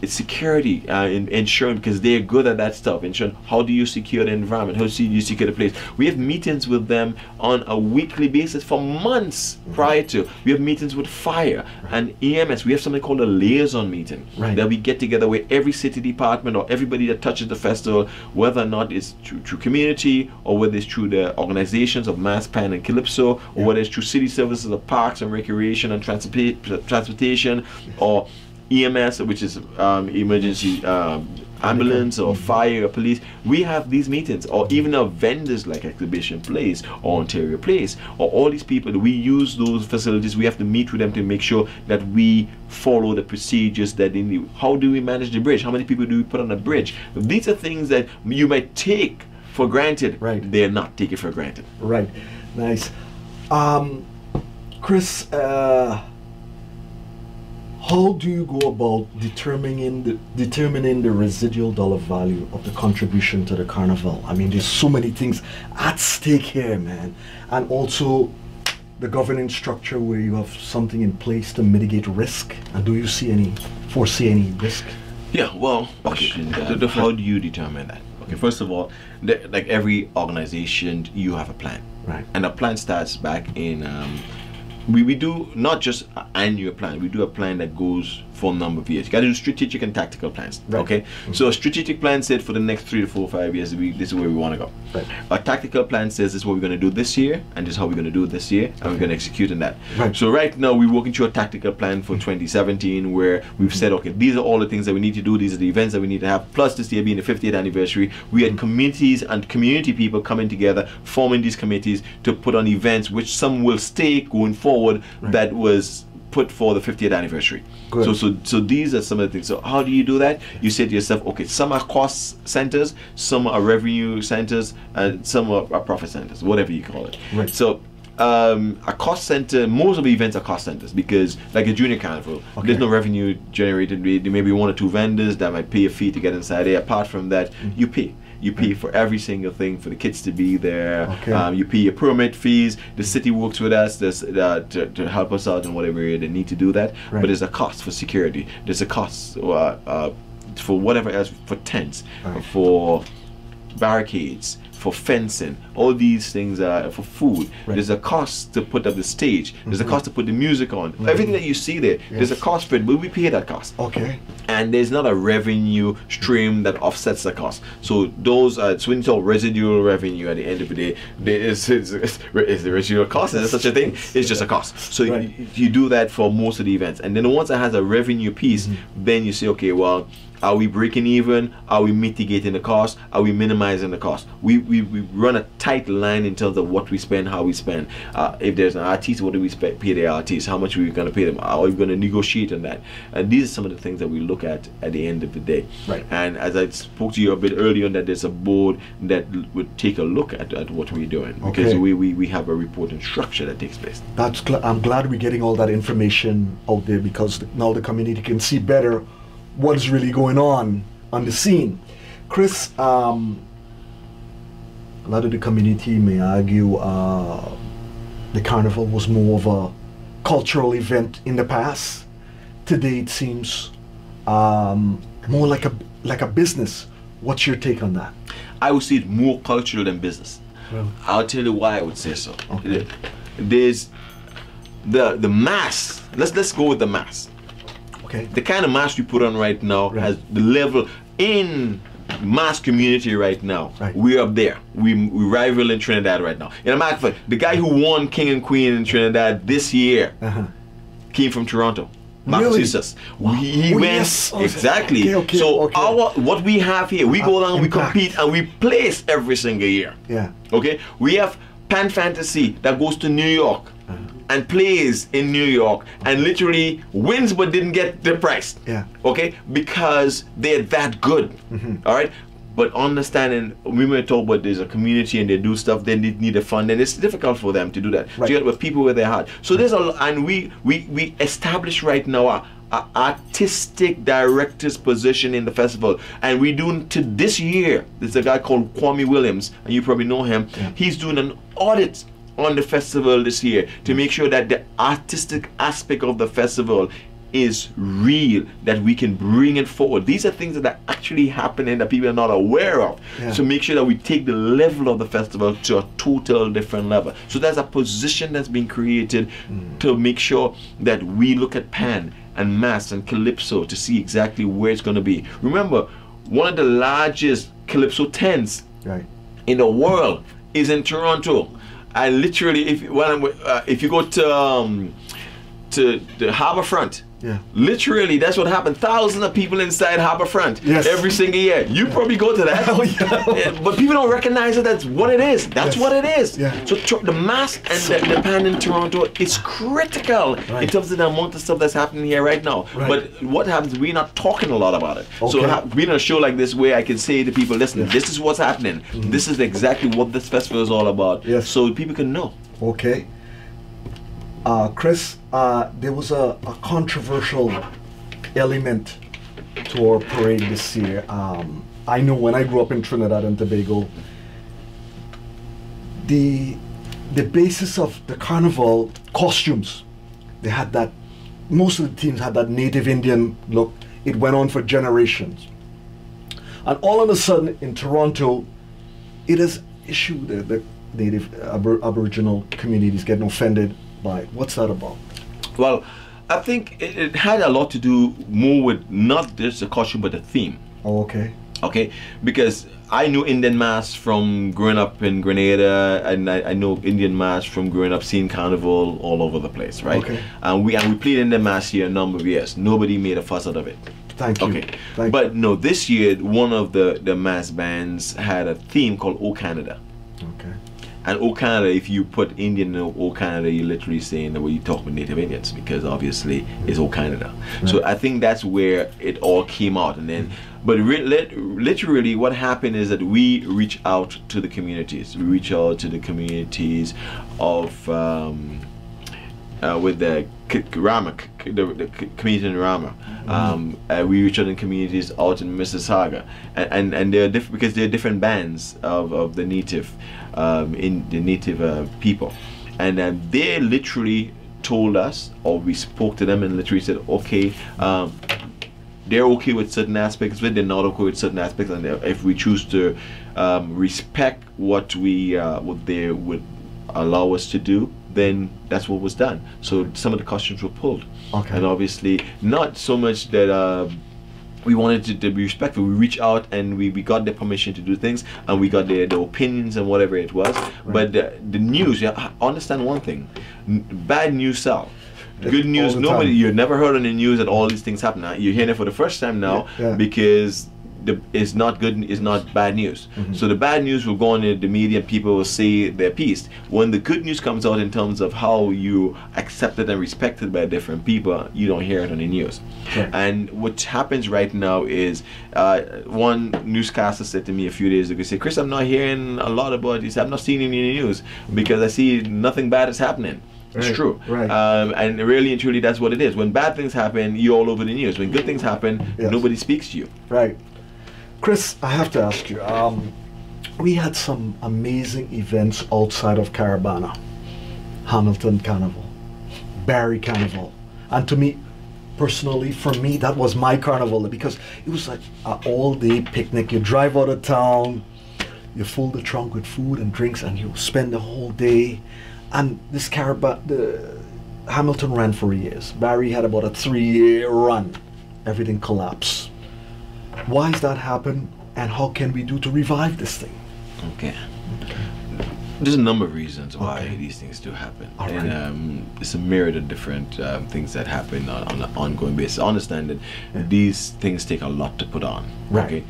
security in ensuring, because they're good at that stuff, ensuring how do you secure the environment, how do you secure the place. We have meetings with them on a weekly basis for months prior to. We have meetings with fire and EMS. We have something called a liaison meeting that we get together where every city department or everybody that touches the festival, whether or not it's through community or whether it's through the organizations of Mass Pan and Calypso, or whether it's through city services of parks and recreation and transportation, or EMS, which is emergency ambulance or fire or police. We have these meetings, or even our vendors like Exhibition Place or Ontario Place, or all these people. We use those facilities. We have to meet with them to make sure that we follow the procedures that they need. How do we manage the bridge? How many people do we put on the bridge? These are things that you might take for granted. They're not taken for granted. Right. Nice. Chris, how do you go about determining the residual dollar value of the contribution to the carnival? I mean, there's so many things at stake here, man. And also the governing structure where you have something in place to mitigate risk. And do you foresee any risk? Yeah, well, how do you determine that? Okay, first of all, like every organization, you have a plan. Right. And the plan starts back in we do not just an annual plan, we do a plan that goes for a number of years. You got to do strategic and tactical plans. Okay, so a strategic plan said for the next 3 to 4 or 5 years, this is where we want to go. A tactical plan says this is what we're going to do this year, and this is how we're going to do it this year, and we're going to execute on that. So right now we're working through a tactical plan for 2017, where we've said, okay, these are all the things that we need to do, these are the events that we need to have, plus this year being the 50th anniversary, we had communities and community people coming together, forming these committees to put on events, which some will stay going forward, that was put for the 50th anniversary. So these are some of the things. So how do you do that? You say to yourself, okay, some are cost centers, some are revenue centers, and some are profit centers, whatever you call it. So a cost center, most of the events are cost centers, because like a junior carnival, there's no revenue generated. There may be 1 or 2 vendors that might pay a fee to get inside there. Apart from that, you pay. You pay for every single thing, for the kids to be there. You pay your permit fees. The city works with us to help us out in whatever area they need to do that. But there's a cost for security. There's a cost for whatever else, for tents, for barricades, for fencing, all these things for food. There's a cost to put up the stage. There's a cost to put the music on. Everything that you see there, there's a cost for it, but we pay that cost. And there's not a revenue stream that offsets the cost. So those, so when you talk residual revenue, at the end of the day, is the residual cost. Is there such a thing? It's just a cost. So you do that for most of the events. And then the ones that has a revenue piece, then you say, okay, well, are we breaking even? Are we mitigating the cost? Are we minimizing the cost? We run a tight line in terms of what we spend, how we spend. If there's an artist, what do we pay the artist? How much are we going to pay them? Are we going to negotiate on that? And these are some of the things that we look at the end of the day. And as I spoke to you a bit earlier on, that there's a board that would take a look at what we're doing, because we have a reporting structure that takes place. I'm glad we're getting all that information out there, because now the community can see better what's really going on the scene. Chris, a lot of the community may argue the carnival was more of a cultural event in the past. Today it seems more like a business. What's your take on that? I would say it's more cultural than business. I'll tell you why I would say so. There's the mass. Let's go with the mass. The kind of mask you put on right now has the level in mass community right now, Right. we're up there. We rival in Trinidad right now. In a matter of fact, the guy who won King and Queen in Trinidad this year came from Toronto. Really? Massachusetts. He Oh, went yes. Oh, exactly. okay, so okay. what we have here, we go down, we Impact. compete, and we place every single year. Yeah. Okay, we have Pan Fantasy that goes to New York and plays in New York and literally wins but didn't get the prize. Yeah. Okay, because they're that good. All right. But understanding, we may talk about there's a community and they do stuff, then they need a fund, and it's difficult for them to do that. Right. So you get with people with their heart. So there's and we establish right now a artistic director's position in the festival, and we do to this year. There's a guy called Kwame Williams, and you probably know him. Yeah. He's doing an audit on the festival this year to make sure that the artistic aspect of the festival is real, that we can bring it forward. These are things that are actually happening that people are not aware of. Yeah. So make sure that we take the level of the festival to a total different level. So there's a position that's been created to make sure that we look at Pan and Mass and Calypso to see exactly where it's going to be. Remember, one of the largest Calypso tents Right. in the world is in Toronto. I literally, if you go to the Harbourfront, Yeah. literally that's what happened. Thousands of people inside Harbourfront Yes. every single year. You probably go to that. Oh, yeah. Yeah, but people don't recognize it. That's what it is. That's Yes. what it is. Yeah. So the mass and the Pan in Toronto is critical Right. in terms of the amount of stuff that's happening here right now. Right. But what happens, we're not talking a lot about it. So Okay. being on a show like this where I can say to people, listen, Yeah. this is what's happening. This is exactly what this festival is all about. Yes. So people can know. Okay. Chris, there was a controversial element to our parade this year. I know when I grew up in Trinidad and Tobago, the basis of the carnival costumes, they had that, most of the teams had that native Indian look. It went on for generations. And all of a sudden in Toronto, it is issue the native Aboriginal communities getting offended by it. What's that about? Well, I think it had a lot to do more with not just the costume but the theme. Oh, okay. Okay, because I knew Indian mass from growing up in Grenada, and I know Indian mass from growing up seeing carnival all over the place, right? Okay. And we played Indian mass here a number of years. Nobody made a fuss out of it. Thank you. Okay, Thank but no, this year one of the mass bands had a theme called O Canada. you. Okay. And O Canada, if you put Indian in O Canada, you're literally saying the way you talk with Native Indians, because obviously it's O Canada. So I think that's where it all came out. And then, but literally what happened is that we reach out to the communities. We reach out to the communities of with the Rama, the community in Rama. We reach out in communities out in Mississauga, and they're different because they're different bands of the native people, and they literally told us, or we spoke to them and literally said, okay, they're okay with certain aspects, but they're not okay with certain aspects, and if we choose to respect what they would allow us to do, then that's what was done. So some of the costumes were pulled. Okay. And obviously not so much that we wanted to be respectful. We reached out and we got their permission to do things, and we got their opinions and whatever it was. But the news, yeah, understand one thing, bad news sell. Good news, all the nobody, time. you've never heard on the news that all these things happen. Now, you're hearing it for the first time now. Yeah. Because it's not good, it's not bad news. So the bad news will go on in the media, people will say their piece. When the good news comes out in terms of how you accepted and respected by different people, you don't hear it on the news. Sure. And what happens right now is, one newscaster said to me a few days ago, he said, Chris, I'm not hearing a lot about this, I'm not seeing any in the news because I see nothing bad is happening. It's Right, true. right. And really and truly that's what it is. When bad things happen, you're all over the news. When good things happen, Yes. nobody speaks to you. Right. Chris, I have to ask you, we had some amazing events outside of Carabana. Hamilton Carnival, Barrie Carnival. And to me, personally, for me, that was my carnival because it was like an all-day picnic. You drive out of town, you fill the trunk with food and drinks, and you spend the whole day. And this the Hamilton ran for years. Barrie had about a 3-year run. Everything collapsed. Why does that happen? and how can we do to revive this thing? Okay. There's a number of reasons why these things do happen. All right. And it's a myriad of different things that happen on an ongoing basis. Understand that these things take a lot to put on. Right.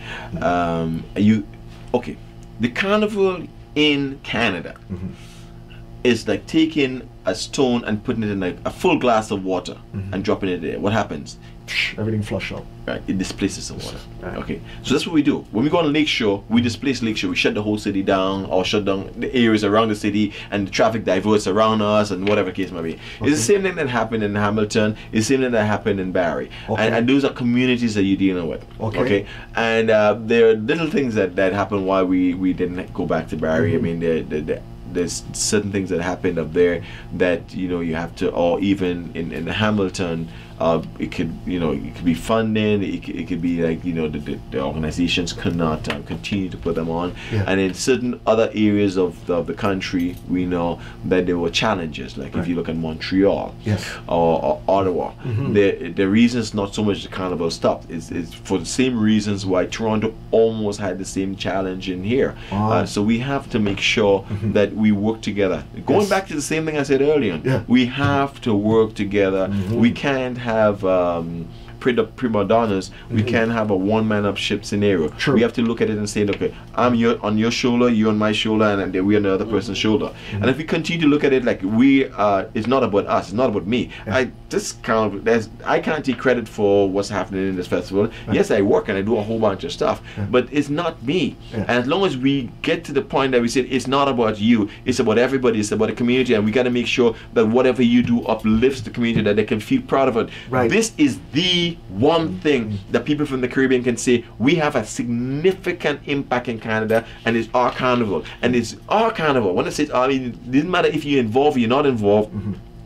Okay. The carnival in Canada is like taking a stone and putting it in like a full glass of water and dropping it there. What happens? Everything flush out. Right, it displaces the water. Right. Okay, so that's what we do. When we go on Lakeshore, we displace Lakeshore. We shut the whole city down, or shut down the areas around the city, and the traffic diverts around us, and whatever the case may be. It's the same thing that happened in Hamilton. It's the same thing that happened in Barrie. And those are communities that you're dealing with. Okay. And there are little things that happen why we didn't go back to Barrie. I mean, there's certain things that happened up there that you have to, or even in Hamilton. It could be funding. It could be like the organizations could not continue to put them on, and in certain other areas of the country we know that there were challenges. Like if you look at Montreal, or Ottawa, the reasons not so much the carnival stopped is for the same reasons why Toronto almost had the same challenge in here. So we have to make sure that we work together. Going back to the same thing I said earlier, we have to work together. We can't have prima donnas. We can't have a one-man up ship scenario. We have to look at it and say, okay, I'm on your shoulder, you're on my shoulder, and we're on the other person's shoulder. And if we continue to look at it like it's not about us, it's not about me. I can't take credit for what's happening in this festival. Yes, I work and I do a whole bunch of stuff, but it's not me. And as long as we get to the point that we say it's not about you, it's about everybody, it's about the community, and we got to make sure that whatever you do uplifts the community, that they can feel proud of it. This is the one thing that people from the Caribbean can say we have a significant impact in Canada, and it's our carnival. And it's our carnival. When I say it doesn't matter if you're involved or you're not involved.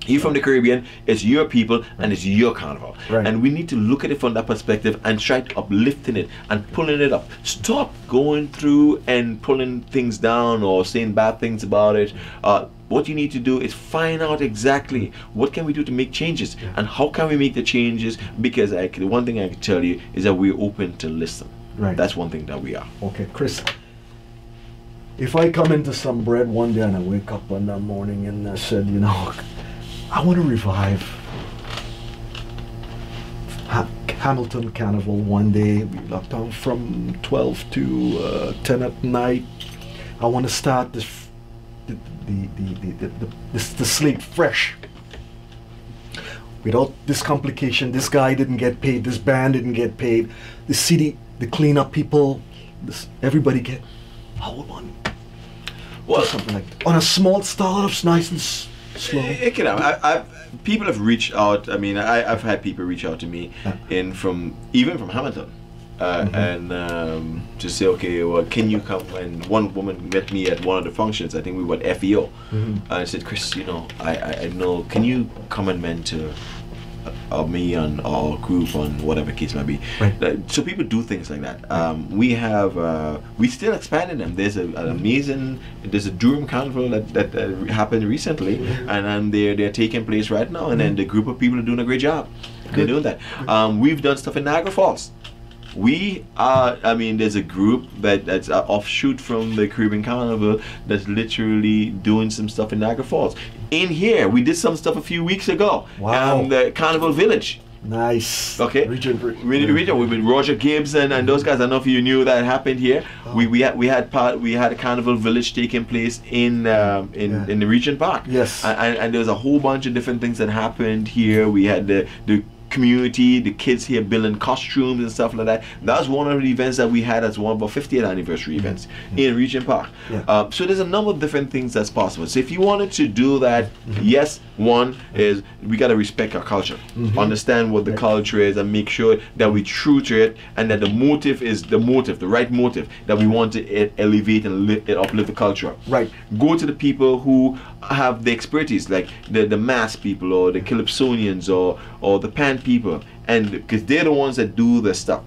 You're from the Caribbean, it's your people, and it's your carnival. And we need to look at it from that perspective and try to uplifting it and pulling it up. Stop going through and pulling things down or saying bad things about it. What you need to do is find out exactly what can we do to make changes, and how can we make the changes, because the one thing I can tell you is that we're open to listen. That's one thing that we are. Okay, Chris, if I come into some bread one day and I wake up one that morning and I said, I want to revive Hamilton Carnival one day. We locked down from 12 to 10 at night. I want to start the slate fresh, without this complication. This guy didn't get paid. This band didn't get paid. The city, the cleanup people, everybody get hold on. Well, something like that. On a small startups, nice and slow. People have reached out. I mean, I've had people reach out to me even from Hamilton, and to say, okay, well, can you come? And one woman met me at one of the functions. I think we were at FEO, and I said, Chris, I know. Can you come and mentor me and our group on whatever case might be? So people do things like that. We still expanding them. There's there's a Durham Carnival that happened recently, and they're taking place right now, and then the group of people are doing a great job. They're doing that. We've done stuff in Niagara Falls. There's a group that's an offshoot from the Caribbean Carnival that's literally doing some stuff in Niagara Falls. In here, we did some stuff a few weeks ago. The Carnival Village. Nice. Okay. Region with Roger Gibbs and those guys. I don't know if you knew that happened here. We had a Carnival Village taking place in the Regent Park. Yes. And there was a whole bunch of different things that happened here. We had the community, the kids here building costumes and stuff like that. That was one of the events that we had as one of our 50th anniversary events in Regent Park. So there's a number of different things that's possible. So if you wanted to do that, yes, one is we got to respect our culture, understand what the culture is, and make sure that we true to it, and that the motive is the right motive, that we want to elevate and uplift the culture. Go to the people who have the expertise, like the mass people or the calypsonians or the pan people, and because they're the ones that do the stuff.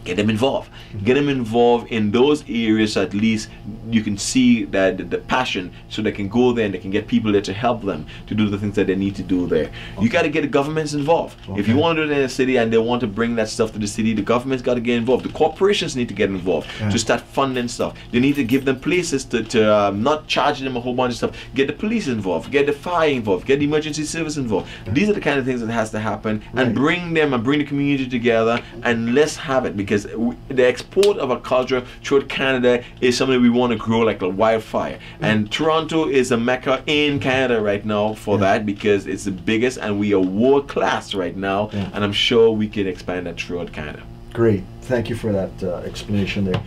Get them involved. Get them involved in those areas, so at least you can see that the passion, so they can go there and they can get people there to help them to do the things that they need to do there. You got to get the governments involved. If you want to do it in a city and they want to bring that stuff to the city, the government's got to get involved. The corporations need to get involved to start funding stuff. They need to give them places to not charge them a whole bunch of stuff. Get the police involved, get the fire involved, get the emergency service involved. These are the kind of things that has to happen, and bring them and bring the community together, and let's have it, because the export of a culture throughout Canada is something we want to grow like a wildfire. And Toronto is a mecca in Canada right now for that, because it's the biggest and we are world class right now, and I'm sure we can expand that throughout Canada. Great, thank you for that explanation there.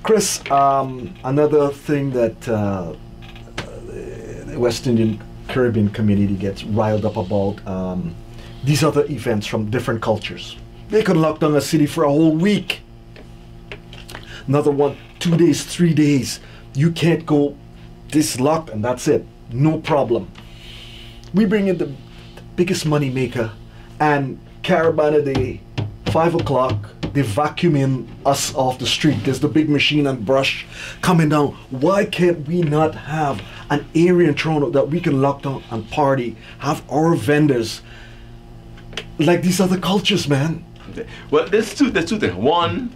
Chris, another thing that the West Indian Caribbean community gets riled up about, these other events from different cultures. They could lock down a city for a whole week. Another one, 2 days, 3 days. You can't go this locked and that's it. No problem. We bring in the biggest money maker, and Caravana Day, 5 o'clock, they vacuuming us off the street. There's the big machine and brush coming down. Why can't we not have an area in Toronto that we can lock down and party, have our vendors like these other cultures, man? Well, there's two things. One,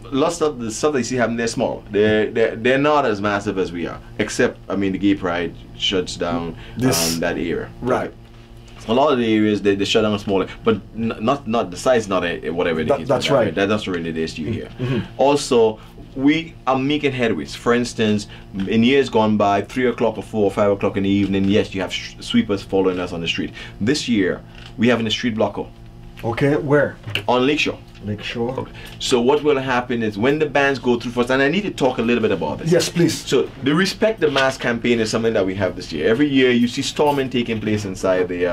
lots of the stuff that you see happening, they're small. They're not as massive as we are. Except, I mean, the gay pride shuts down that area. Right. A lot of the areas they shut down smaller, but not the size, not whatever it is. That's right. That's really the issue here. Also, we are making headways. For instance, in years gone by, 3 o'clock or 4 or 5 o'clock in the evening, yes, you have sweepers following us on the street. This year, we have in a street blocker. Okay, where? On Lakeshore. Lakeshore. Okay. So what will happen is when the bands go through first, and I need to talk a little bit about this. Yes, please. So the Respect the Mass campaign is something that we have this year. Every year you see storming taking place inside the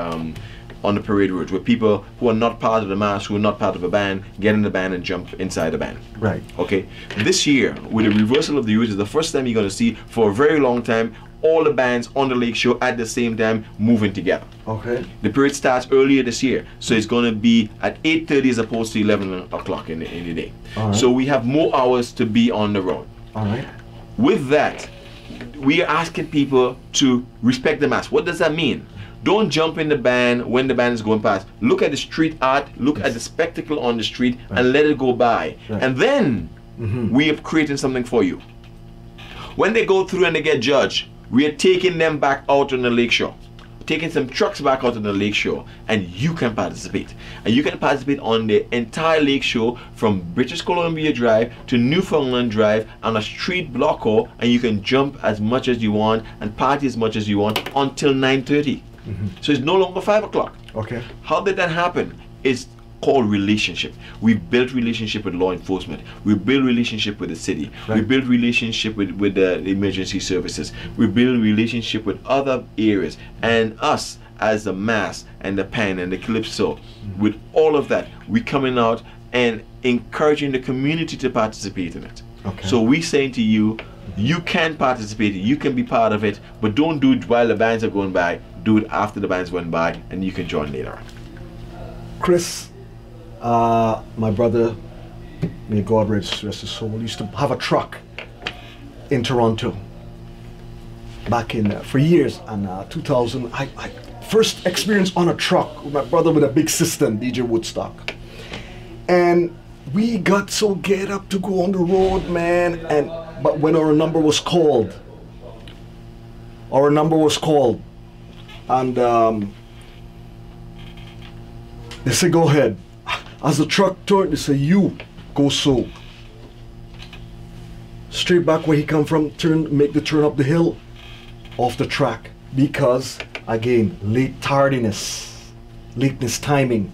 on the parade route, where people who are not part of the mass, who are not part of a band, get in the band and jump inside the band. Right. Okay. This year, with the reversal of the route, is the first time you're going to see for a very long time all the bands on the Lakeshore at the same time moving together. Okay. The parade starts earlier this year, so it's going to be at 8:30 as opposed to 11 o'clock in the day. Right. So we have more hours to be on the road. All right. With that, we are asking people to respect the mass. What does that mean? Don't jump in the band when the band is going past. Look at the street art, look at the spectacle on the street, and let it go by. And then we are creating something for you. When they go through and they get judged, we are taking them back out on the Lakeshore, taking some trucks back out on the Lakeshore, and you can participate. And you can participate on the entire Lakeshore from British Columbia Drive to Newfoundland Drive on a street blocker, and you can jump as much as you want and party as much as you want until 9:30. So it's no longer 5 o'clock. Okay. How did that happen? It's called relationship. We built relationship with law enforcement. We build relationship with the city. We build relationship with the emergency services. We build relationship with other areas. And us as the mass and the pen and the calypso, with all of that, we coming out and encouraging the community to participate in it. Okay. So we saying to you, you can participate, you can be part of it, but don't do it while the bands are going by. Do it after the bands went by, and you can join later. Chris, my brother, may God rest his soul, used to have a truck in Toronto back in for years. And 2000, I first experience on a truck with my brother with a big system, DJ Woodstock, and we got so get up to go on the road, man. But when our number was called, and they say, go ahead. As the truck turned, they say, you go so. Straight back where he come from, make the turn up the hill, off the track. Because, again, lateness timing.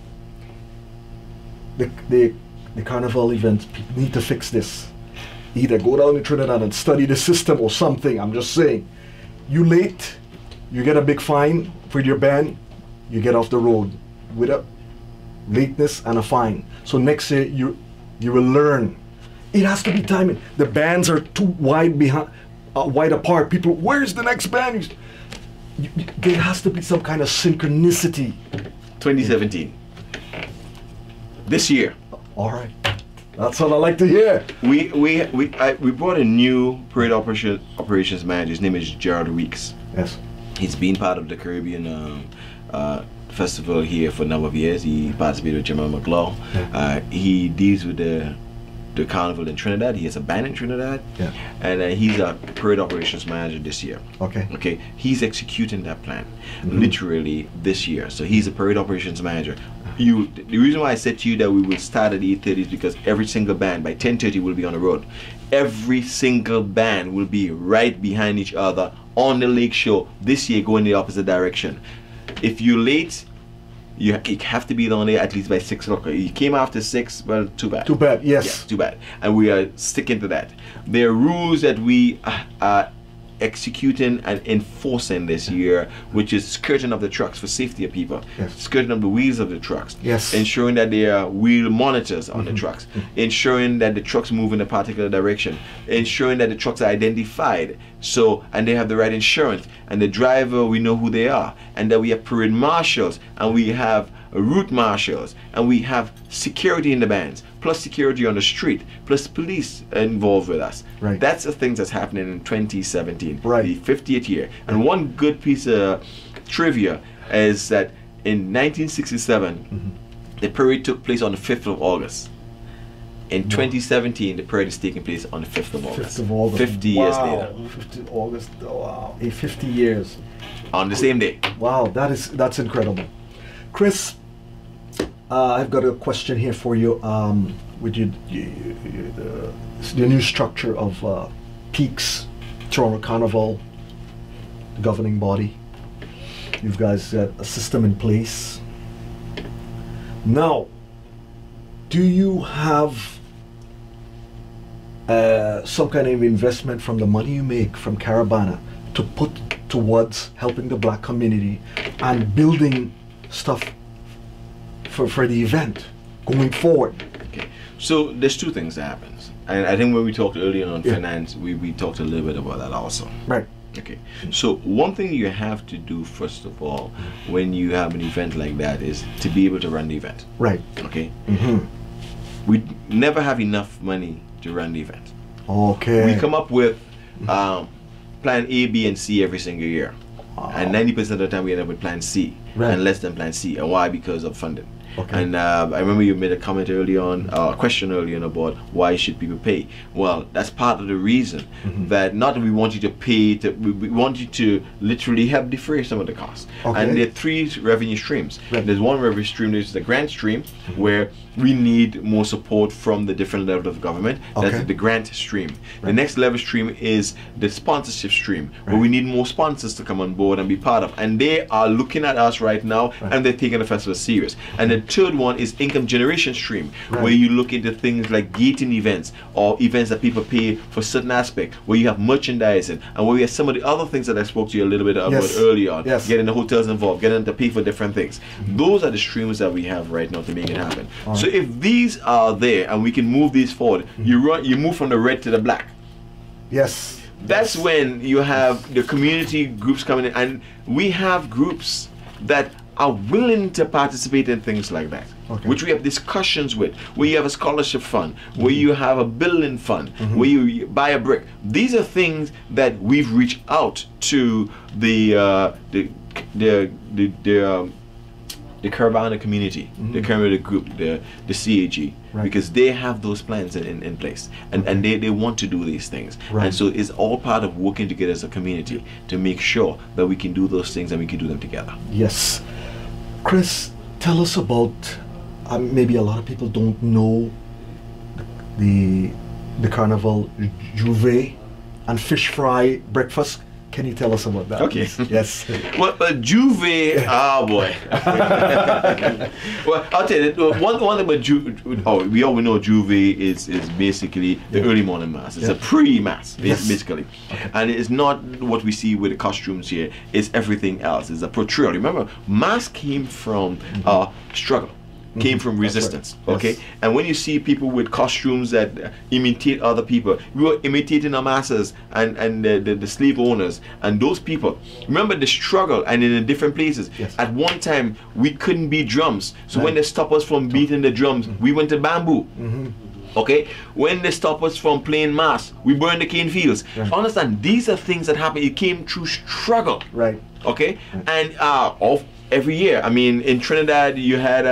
The carnival events need to fix this. Either go down to Trinidad and study the system or something. I'm just saying. You late, you get a big fine for your band, you get off the road with a lateness and a fine. So next year you will learn. It has to be timing. The bands are too wide apart. People, where's the next band? There has to be some kind of synchronicity. 2017. This year. All right. That's what I like to hear. We brought a new parade operations manager. His name is Gerald Weeks. Yes. He's been part of the Caribbean festival here for a number of years. He participated with Jamal McLaw. Yeah. He deals with the carnival in Trinidad. He has a band in Trinidad. Yeah. And he's a parade operations manager this year. Okay. Okay. He's executing that plan literally this year. So he's a parade operations manager. The reason why I said to you that we will start at 8:30 is because every single band by 10:30 will be on the road. Every single band will be right behind each other on the lake shore this year, going the opposite direction. If you're late, you have to be down there at least by 6 o'clock. You came after 6, well, too bad. Too bad, yes. Yeah, too bad. And we are sticking to that. There are rules that we are executing and enforcing this year, which is skirting of the trucks for safety of people, yes. skirting of the wheels of the trucks, yes. ensuring that there are wheel monitors on the trucks, ensuring that the trucks move in a particular direction, ensuring that the trucks are identified, and they have the right insurance, and the driver, we know who they are, and that we have parade marshals, and we have route marshals, and we have security in the bands, plus security on the street, plus police involved with us. Right. That's the things that's happening in 2017, right. the 50th year. And one good piece of trivia is that in 1967, the parade took place on the 5th of August. In 2017, the parade is taking place on the 5th of August. 5th of August. 50 years later. 5th of August. Wow. 50 years. On the same day. Wow, that's incredible. Chris, I've got a question here for you. With the new structure of Peaks, Toronto Carnival, the governing body. You guys got a system in place. Now, do you have some kind of investment from the money you make from Caravana to put towards helping the black community and building stuff for the event going forward? Okay, so there's two things that happens, and I think when we talked earlier on finance, we talked a little bit about that also. Right. Okay, so one thing you have to do first of all when you have an event like that is to be able to run the event. Right. Okay. We never have enough money to run the event. Okay. We come up with plan A, B, and C every single year. Wow. And 90% of the time we end up with plan C, right, and less than plan C. And why? Because of funding. Okay. And I remember you made a comment early on, a question early on about why should people pay. Well, that's part of the reason that not that we want you to pay, we want you to literally help defray some of the costs. Okay. And there are three revenue streams. Right. There's one revenue stream, there's the grant stream, where we need more support from the different levels of government. Okay. That's the grant stream. Right. The next level stream is the sponsorship stream, where we need more sponsors to come on board and be part of. And they are looking at us right now, and they're taking the festival serious. And the third one is income generation stream, where you look into things like gating events or events that people pay for certain aspect, where you have merchandising, and where we have some of the other things that I spoke to you a little bit about earlier on, getting the hotels involved, getting them to pay for different things. Those are the streams that we have right now to make it happen. So if these are there and we can move these forward, you move from the red to the black. Yes. That's when you have the community groups coming in, and we have groups that are willing to participate in things like that, which we have discussions with, where you have a scholarship fund, where you have a building fund, where you buy a brick. These are things that we've reached out to the Caravana community, the community group, the CAG, because they have those plans in place, and they want to do these things. And so it's all part of working together as a community to make sure that we can do those things and we can do them together. Yes. Chris, tell us about, maybe a lot of people don't know the Carnival Juve and fish fry breakfast. Can you tell us about that? Okay. Yes. Well, Juve, boy. Well, I'll tell you, one thing about Juve, we all know Juve is basically the early morning mass. It's a pre-mass, basically. Okay. And it's not what we see with the costumes here, it's everything else. It's a portrayal. Remember, mass came from struggle. Came from resistance, okay? And when you see people with costumes that imitate other people, we were imitating the masses and the slave owners and those people. Remember the struggle, and in the different places. At one time, we couldn't beat drums. So when they stopped us from beating the drums, we went to bamboo. Okay, when they stop us from playing mass, we burn the cane fields. Right. Understand, these are things that happen. It came through struggle. Right. Okay, and of every year. I mean, in Trinidad, you had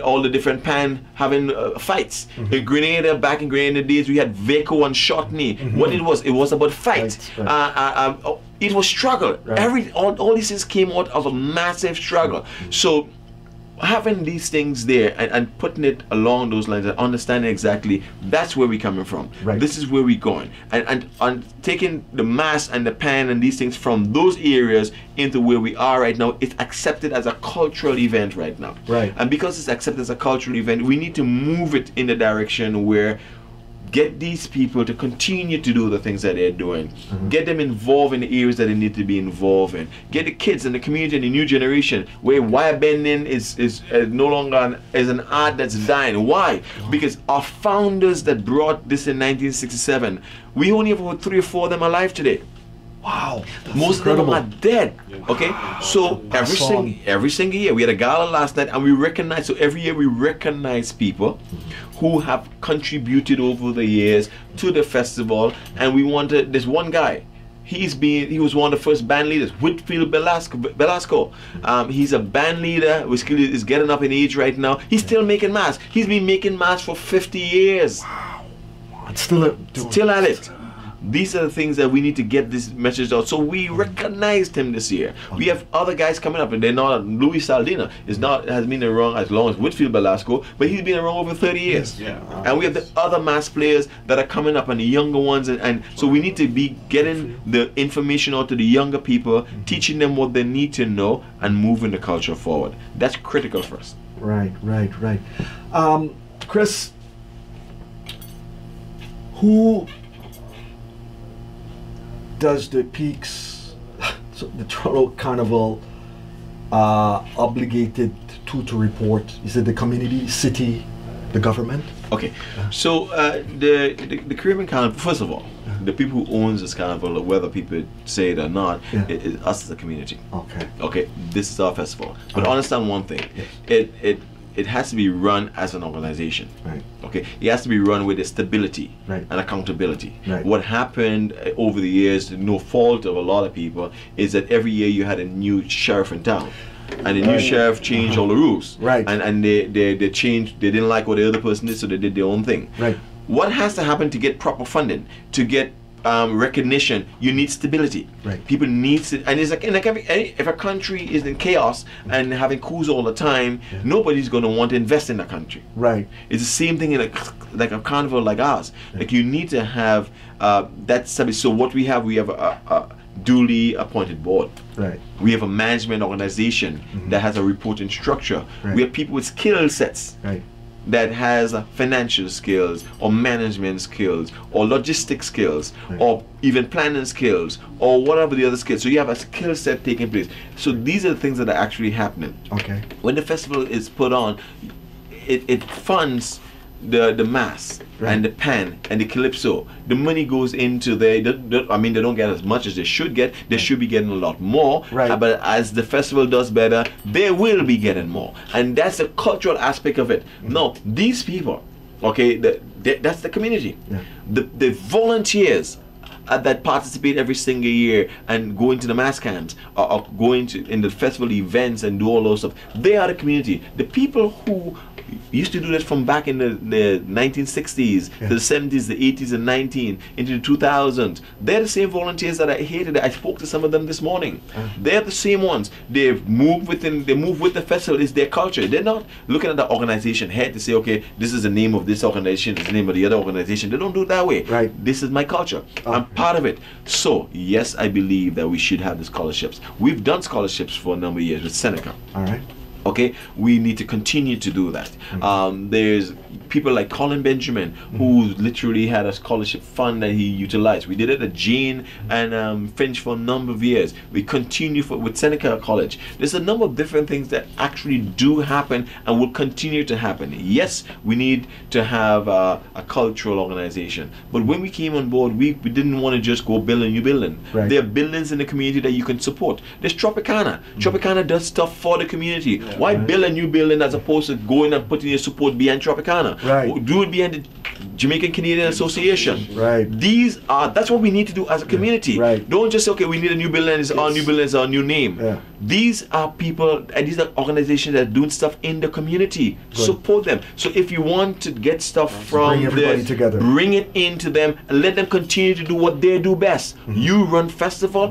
all the different pan having fights. In Grenada, back in Grenada days, we had Vaco and Shotney. What it was about fight. Right. It was struggle. Right. All these things came out of a massive struggle. So having these things there and putting it along those lines and understanding exactly that's where we're coming from. Right. This is where we're going. And taking the mass and the pan and these things from those areas into where we are right now, it's accepted as a cultural event right now. Right. And because it's accepted as a cultural event, we need to move it in the direction where get these people to continue to do the things that they're doing. Get them involved in the areas that they need to be involved in. Get the kids and the community and the new generation where wire bending is no longer an art that's dying. Why? Because our founders that brought this in 1967, we only have about 3 or 4 of them alive today. Wow. Most incredible. of them are dead. Okay, so every single year we had a gala last night, and we recognize. So every year we recognize people who have contributed over the years to the festival, and we wanted this one guy. He was one of the first band leaders, Whitfield Velasco. He's a band leader, which is getting up in age right now. He's still making mass. He's been making mass for 50 years. Wow. It's still Still at it. These are the things that we need to get this message out. So we recognized him this year. We have other guys coming up, and they're not. Luis Saldina has been around as long as Whitfield Velasco, but he's been around over 30 years. Yeah. And we have the other mass players that are coming up, and the younger ones, and so we need to be getting the information out to the younger people, teaching them what they need to know, and moving the culture forward. That's critical for us. Right. Chris, who does the Peaks, so the Toronto Carnival, obligated to report? Is it the community, city, the government? Okay, so the Caribbean Carnival, first of all, the people who owns this carnival, whether people say it or not, is us as a community. Okay, this is our festival. But understand one thing, it has to be run as an organization. Right. Okay, it has to be run with a stability and accountability. Right. What happened over the years, no fault of a lot of people, is that every year you had a new sheriff in town, and the new sheriff changed all the rules. Right. And they changed. They didn't like what the other person did, so they did their own thing. Right. What has to happen to get proper funding, to get recognition? You need stability. Right. People need to, and it's like if a country is in chaos and having coups all the time, nobody's going to want to invest in that country. Right. It's the same thing in a carnival like ours. Like you need to have that stability. So what we have a duly appointed board. Right. We have a management organization that has a reporting structure. Right. We have people with skill sets. Right. That has financial skills or management skills or logistic skills or even planning skills or whatever the other skills. So you have a skill set taking place. So these are the things that are actually happening. Okay. When the festival is put on, it funds the mass and the pan and the calypso. The money goes into they don't get as much as they should get. They should be getting a lot more. Right. But as the festival does better, they will be getting more. And that's the cultural aspect of it. No, these people, okay, that's the community. Yeah. The volunteers that participate every single year and go into the mass camps or go in the festival events and do all those stuff. They are the community. The people who used to do that from back in the 1960s, to the 70s, the 80s and 90s, into the 2000s. They're the same volunteers that I hated. I spoke to some of them this morning. They're the same ones. They move with the festival. It's their culture. They're not looking at the organization head to say, okay, this is the name of this organization, this is the name of the other organization. They don't do it that way. Right. This is my culture. I'm part of it. So yes, I believe that we should have the scholarships. We've done scholarships for a number of years with Seneca. All right. Okay, we need to continue to do that. There's people like Colin Benjamin, who literally had a scholarship fund that he utilized. We did it at Jane and Finch for a number of years. We continue with Seneca College. There's a number of different things that actually do happen and will continue to happen. Yes, we need to have a cultural organization. But when we came on board, we didn't want to just go build a new building. Right. There are buildings in the community that you can support. There's Tropicana. Tropicana does stuff for the community. Why build a new building as opposed to going and putting your support behind Tropicana? Right. Do it behind Jamaican Canadian Association. Right. That's what we need to do as a community. Right. Don't just say, okay, we need a new building, it's our new building, it's our new name. Yeah. These are people, and these are organizations that are doing stuff in the community. Good. Support them. So if you want to get stuff from bring everybody together, bring it into them and let them continue to do what they do best. You run festival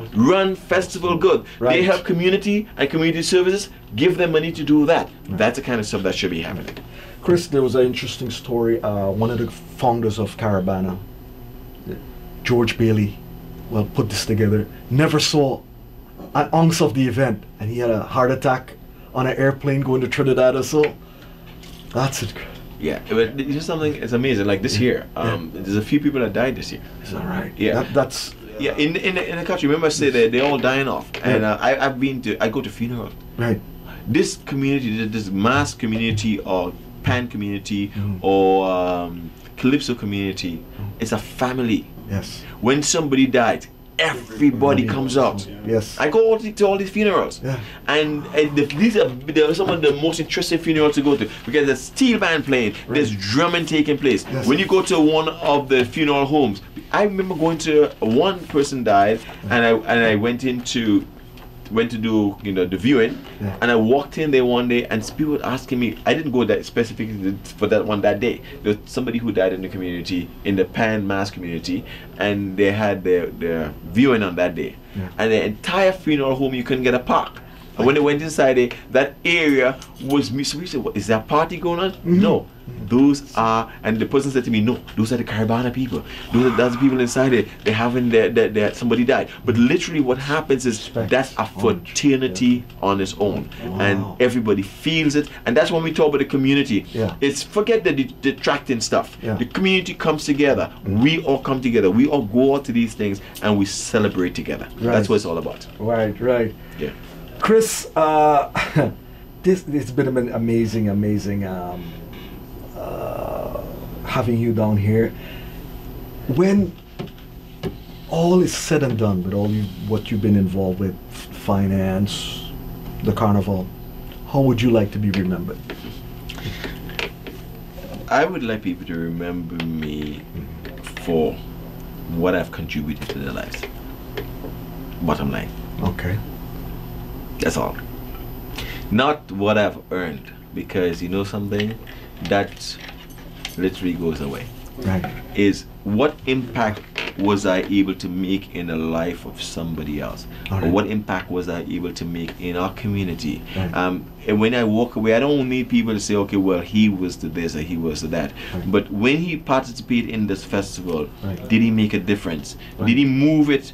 good. Right. They help community and community services, give them money to do that. That's the kind of stuff that should be happening. Chris, there was an interesting story. One of the founders of Caravana, George Bailey, put this together. Never saw an ounce of the event, and he had a heart attack on an airplane going to Trinidad or so. That's it. Yeah, it's just something. It's amazing. Like this year, there's a few people that died this year. Is that right? Yeah, that's. Yeah, in the country. Remember, I said that they're all dying off, and I go to funerals. Right. This community, this mass community or pan community or calypso community, it's a family. Yes. When somebody died, everybody comes out. Yes. I go to all these funerals, and these are some of the most interesting funerals to go to, because there's steel band playing, there's drumming taking place. Yes. When you go to one of the funeral homes, I remember going to one person died, and I went to do the viewing, and I walked in there one day, and people were asking me. I didn't go that specifically for that day. There was somebody who died in the community, in the Pan Mass community, and they had their viewing on that day, and the entire funeral home, you couldn't get a park. And when they went inside it, that area was me. So we said, "What is that party going on?" No, those are. And the person said to me, "No, those are the Caravana people. That's the people inside it. They're having somebody died." But literally, what happens is that's a fraternity on its own, and everybody feels it. And that's when we talk about the community. It's forget the detracting stuff. The community comes together. We all come together. We all go out to these things, and we celebrate together. That's what it's all about. Right. Yeah. Chris, it's been an amazing having you down here. When all is said and done with what you've been involved with, finance, the carnival, how would you like to be remembered? I would like people to remember me for what I've contributed to their lives. Bottom line. Okay. That's all. Not what I've earned, because you know something, that literally goes away. Right. Is what impact was I able to make in the life of somebody else? Or what impact was I able to make in our community? Right. And when I walk away, I don't need people to say, okay, well, he was to this or he was to that. Right. But when he participated in this festival, did he make a difference? Did he move it?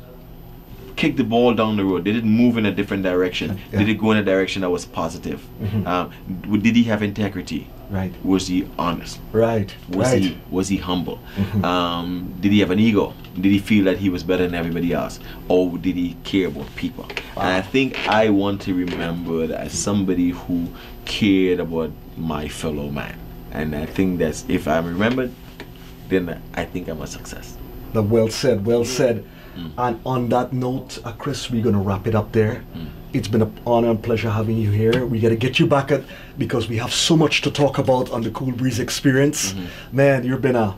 Kick the ball down the road? Did it move in a different direction? Did it go in a direction that was positive? Did he have integrity? Right. Was he honest? Right. Was he humble? Did he have an ego? Did he feel that he was better than everybody else? Or did he care about people? And I think I want to remember that as somebody who cared about my fellow man. And I think that's, if I'm remembered, then I think I'm a success. Well said. And on that note, Chris, we're going to wrap it up there. It's been an honor and pleasure having you here. We got to get you back because we have so much to talk about on the Cool Breeze experience. Man, you've been a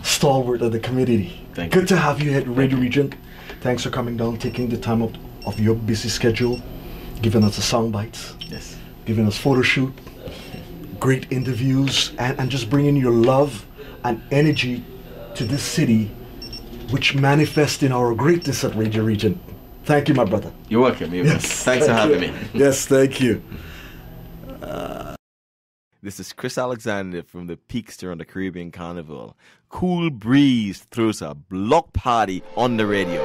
stalwart of the community. Good to have you at Radio Regent. Thanks for coming down, taking the time out of your busy schedule, giving us the sound bites, giving us photo shoot, great interviews, and just bringing your love and energy to this city, which manifests in our greatness at Radio Regent. Thank you, my brother. You're welcome. Thanks for having me. Yes, thank you. This is Chris Alexander from the Peakster on the Caribbean Carnival. Cool Breeze throws a block party on the radio.